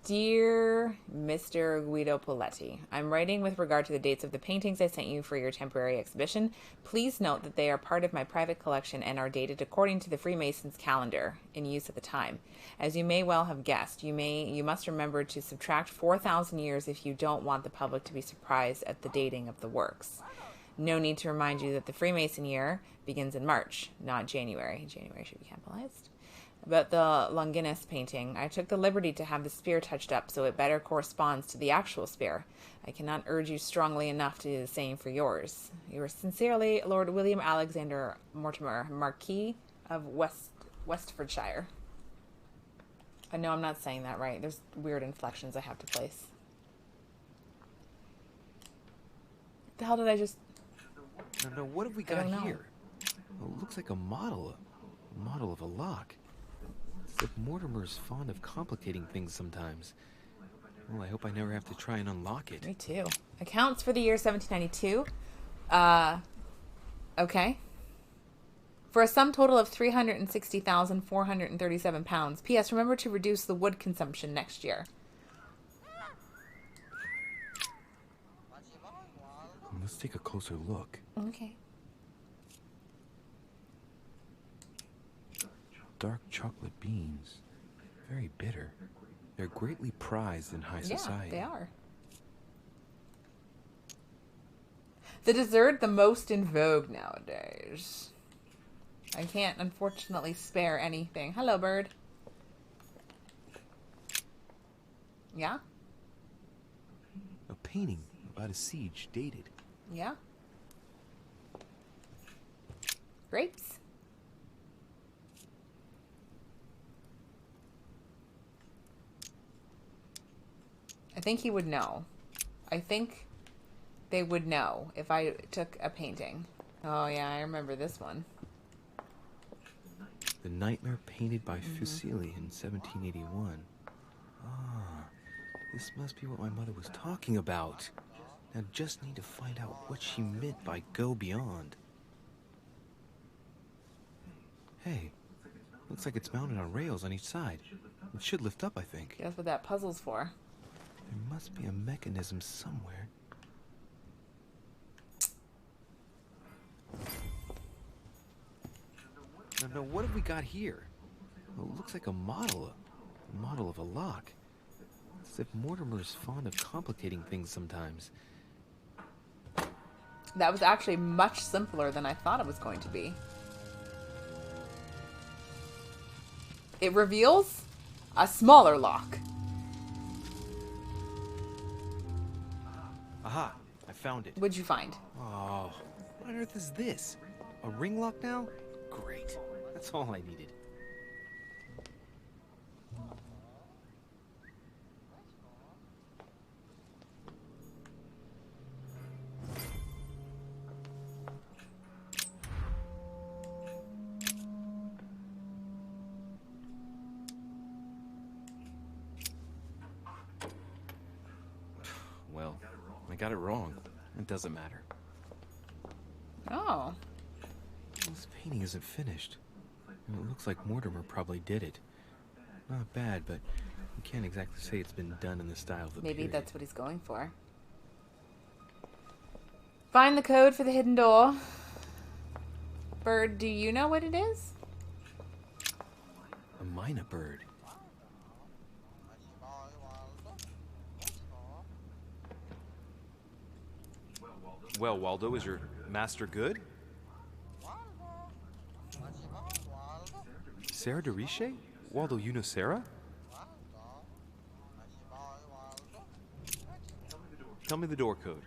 Dear Mr. Guido Poletti, I'm writing with regard to the dates of the paintings I sent you for your temporary exhibition. Please note that they are part of my private collection and are dated according to the Freemasons' calendar in use at the time. As you may well have guessed, you must remember to subtract 4,000 years if you don't want the public to be surprised at the dating of the works. No need to remind you that the Freemason year begins in March, not January. January should be capitalized. about the Longinus painting. I took the liberty to have the spear touched up so it better corresponds to the actual spear. I cannot urge you strongly enough to do the same for yours. Yours sincerely, Lord William Alexander Mortimer, Marquis of Westfordshire. I know I'm not saying that right. There's weird inflections I have to place. What the hell did I just... No, what have we got here? Well, it looks like a model of a lock. It's like Mortimer's fond of complicating things sometimes. Well, I hope I never have to try and unlock it. Me too. Accounts for the year 1792. Okay. For a sum total of 360,437 pounds. P.S. Remember to reduce the wood consumption next year. Let's take a closer look. Okay. Dark chocolate beans. Very bitter. They're greatly prized in high society. Yeah, they are. The dessert the most in vogue nowadays. I can't, unfortunately, spare anything. Hello, bird. Yeah? A painting about a siege dated. Yeah? Grapes? I think he would know. I think they would know if I took a painting. Oh, yeah, I remember this one. The Nightmare painted by Fuseli in 1781. Ah, this must be what my mother was talking about. Now just need to find out what she meant by go beyond. Hey, looks like it's mounted on rails on each side. It should lift up, I think. That's what that puzzle's for. There must be a mechanism somewhere. Now, what have we got here? Well, it looks like a model of a lock. It's as if Mortimer's fond of complicating things sometimes. That was actually much simpler than I thought it was going to be. It reveals a smaller lock. Aha, I found it. What'd you find? Oh, what on earth is this? A ring lock now? Great. That's all I needed. Well, I got it wrong. It doesn't matter. Oh. This painting isn't finished. It looks like Mortimer probably did it. Not bad, but you can't exactly say it's been done in the style of the Maybe period. that's what he's going for. Find the code for the hidden door. Bird, do you know what it is? A mina bird. Well, Waldo, is your master good? Sarah de Riche? Waldo, you know Sarah? Tell me the door code.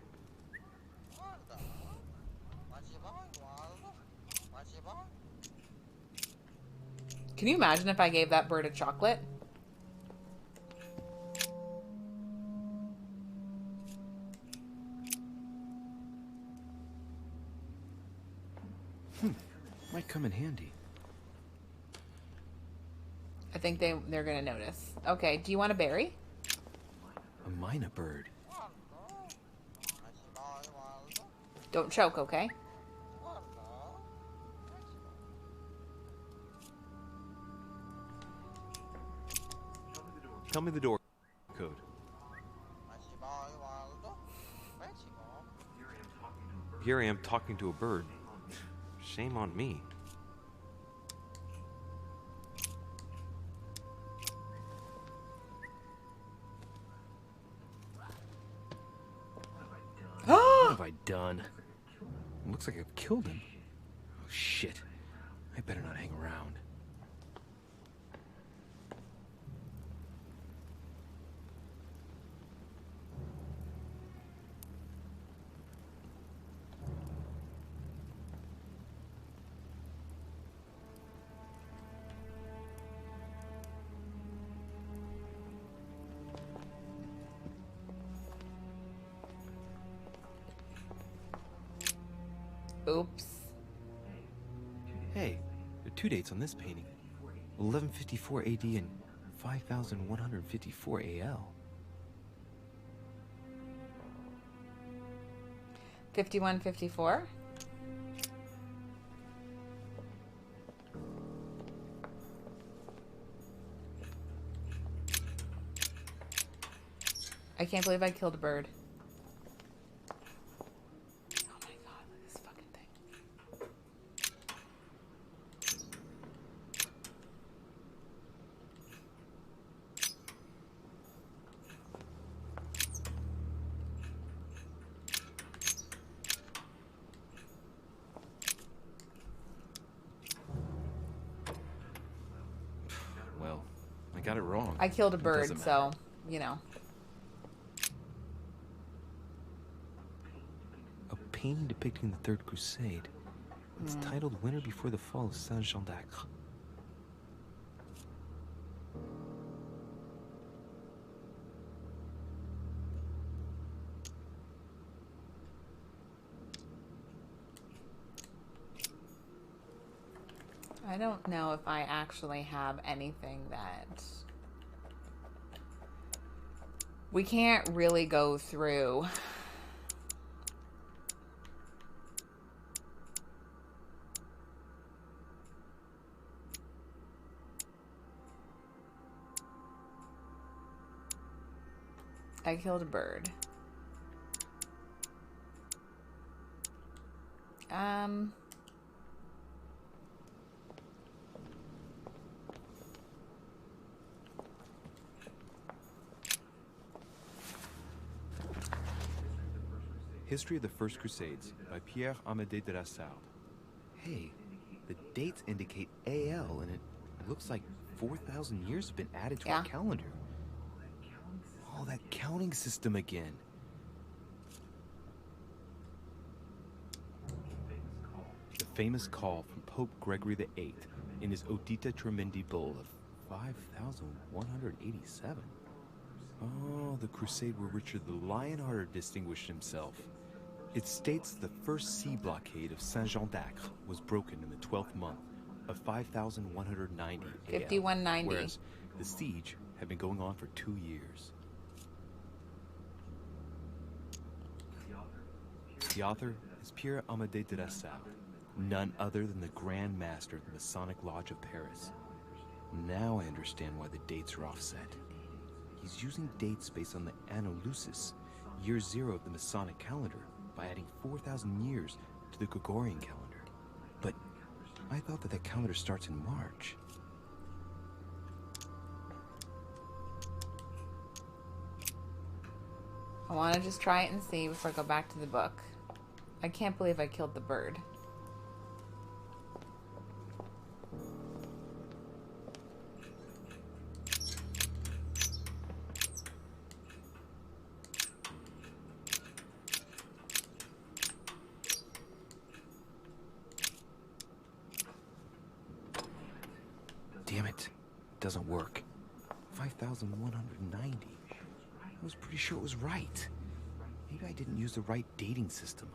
Can you imagine if I gave that bird a chocolate? Might come in handy. I think they're gonna notice. Okay, do you want a berry? A mina bird. Don't choke, okay? Tell me the door code. Here I am talking to a bird. Shame on me. What have I done? It looks like I've killed him. Oh, shit. I better not hang around. Oops. Hey, there are 2 dates on this painting. 1154 AD and 5154 AL. 5154? I can't believe I killed a bird. Oh my god, look at this fucking thing. Well, I got it wrong. I killed a It bird, doesn't so, matter. you know. A painting depicting the Third Crusade. It's titled Winter Before the Fall of Saint-Jean d'Acre. I don't know if I actually have anything that... We can't really go through. I killed a bird. History of the First Crusades by Pierre Amédée de la Sarde. Hey, the dates indicate AL, and it looks like 4,000 years have been added to our calendar. Oh, that counting system again. The famous call from Pope Gregory VIII in his Audita Tremendi bull of 5,187. Oh, the crusade where Richard the Lionhearted distinguished himself. It states the first sea blockade of Saint-Jean d'Acre was broken in the 12th month of 5,190 AL, 5190. whereas the siege had been going on for 2 years. The author is Pierre Amédée de la Sarde, none other than the Grand Master of the Masonic Lodge of Paris. Now I understand why the dates are offset. He's using dates based on the Anno Lucis, year 0 of the Masonic calendar, by adding 4,000 years to the Gregorian calendar. But I thought that calendar starts in March. I want to just try it and see before I go back to the book. I can't believe I killed the bird. Damn it. It doesn't work. 5,190. I was pretty sure it was right. Maybe I didn't use the right dating system.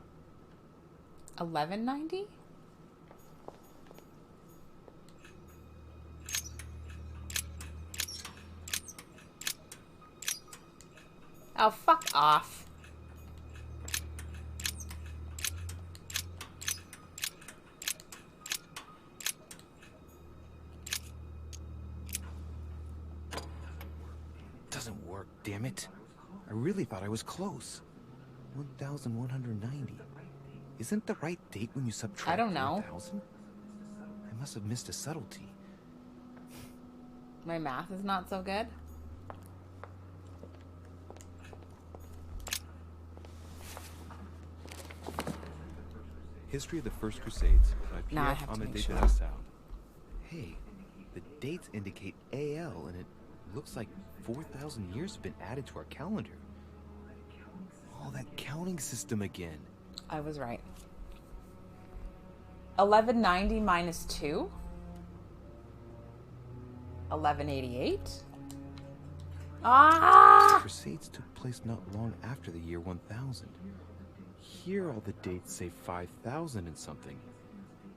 1190? Oh, fuck off. Doesn't work, damn it. I really thought I was close. 1,190. Isn't the right date when you subtract I don't know. 4,000? I must have missed a subtlety. My math is not so good. History of the First Crusades by Now I Pierre have to make Amédée sure. de la Sarde. Hey, the dates indicate AL, and it looks like 4,000 years have been added to our calendar. Oh, that counting system again. I was right. 1190 minus 2? 1188? The Ah! Crusades took place not long after the year 1000. Here all the dates say 5,000 and something.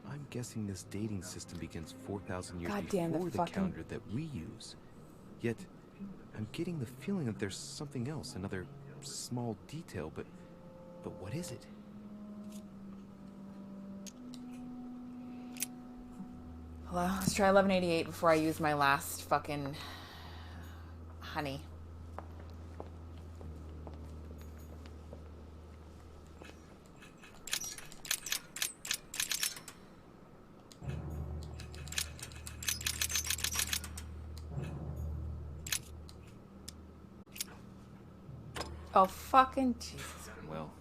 I'm guessing this dating system begins 4,000 years before the calendar that we use. Yet, I'm getting the feeling that there's something else, another small detail, but what is it? Well, let's try 1188 before I use my last fucking honey. Oh, fucking Jesus. Well,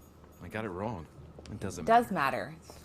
I got it wrong. It doesn't matter. It does matter. It's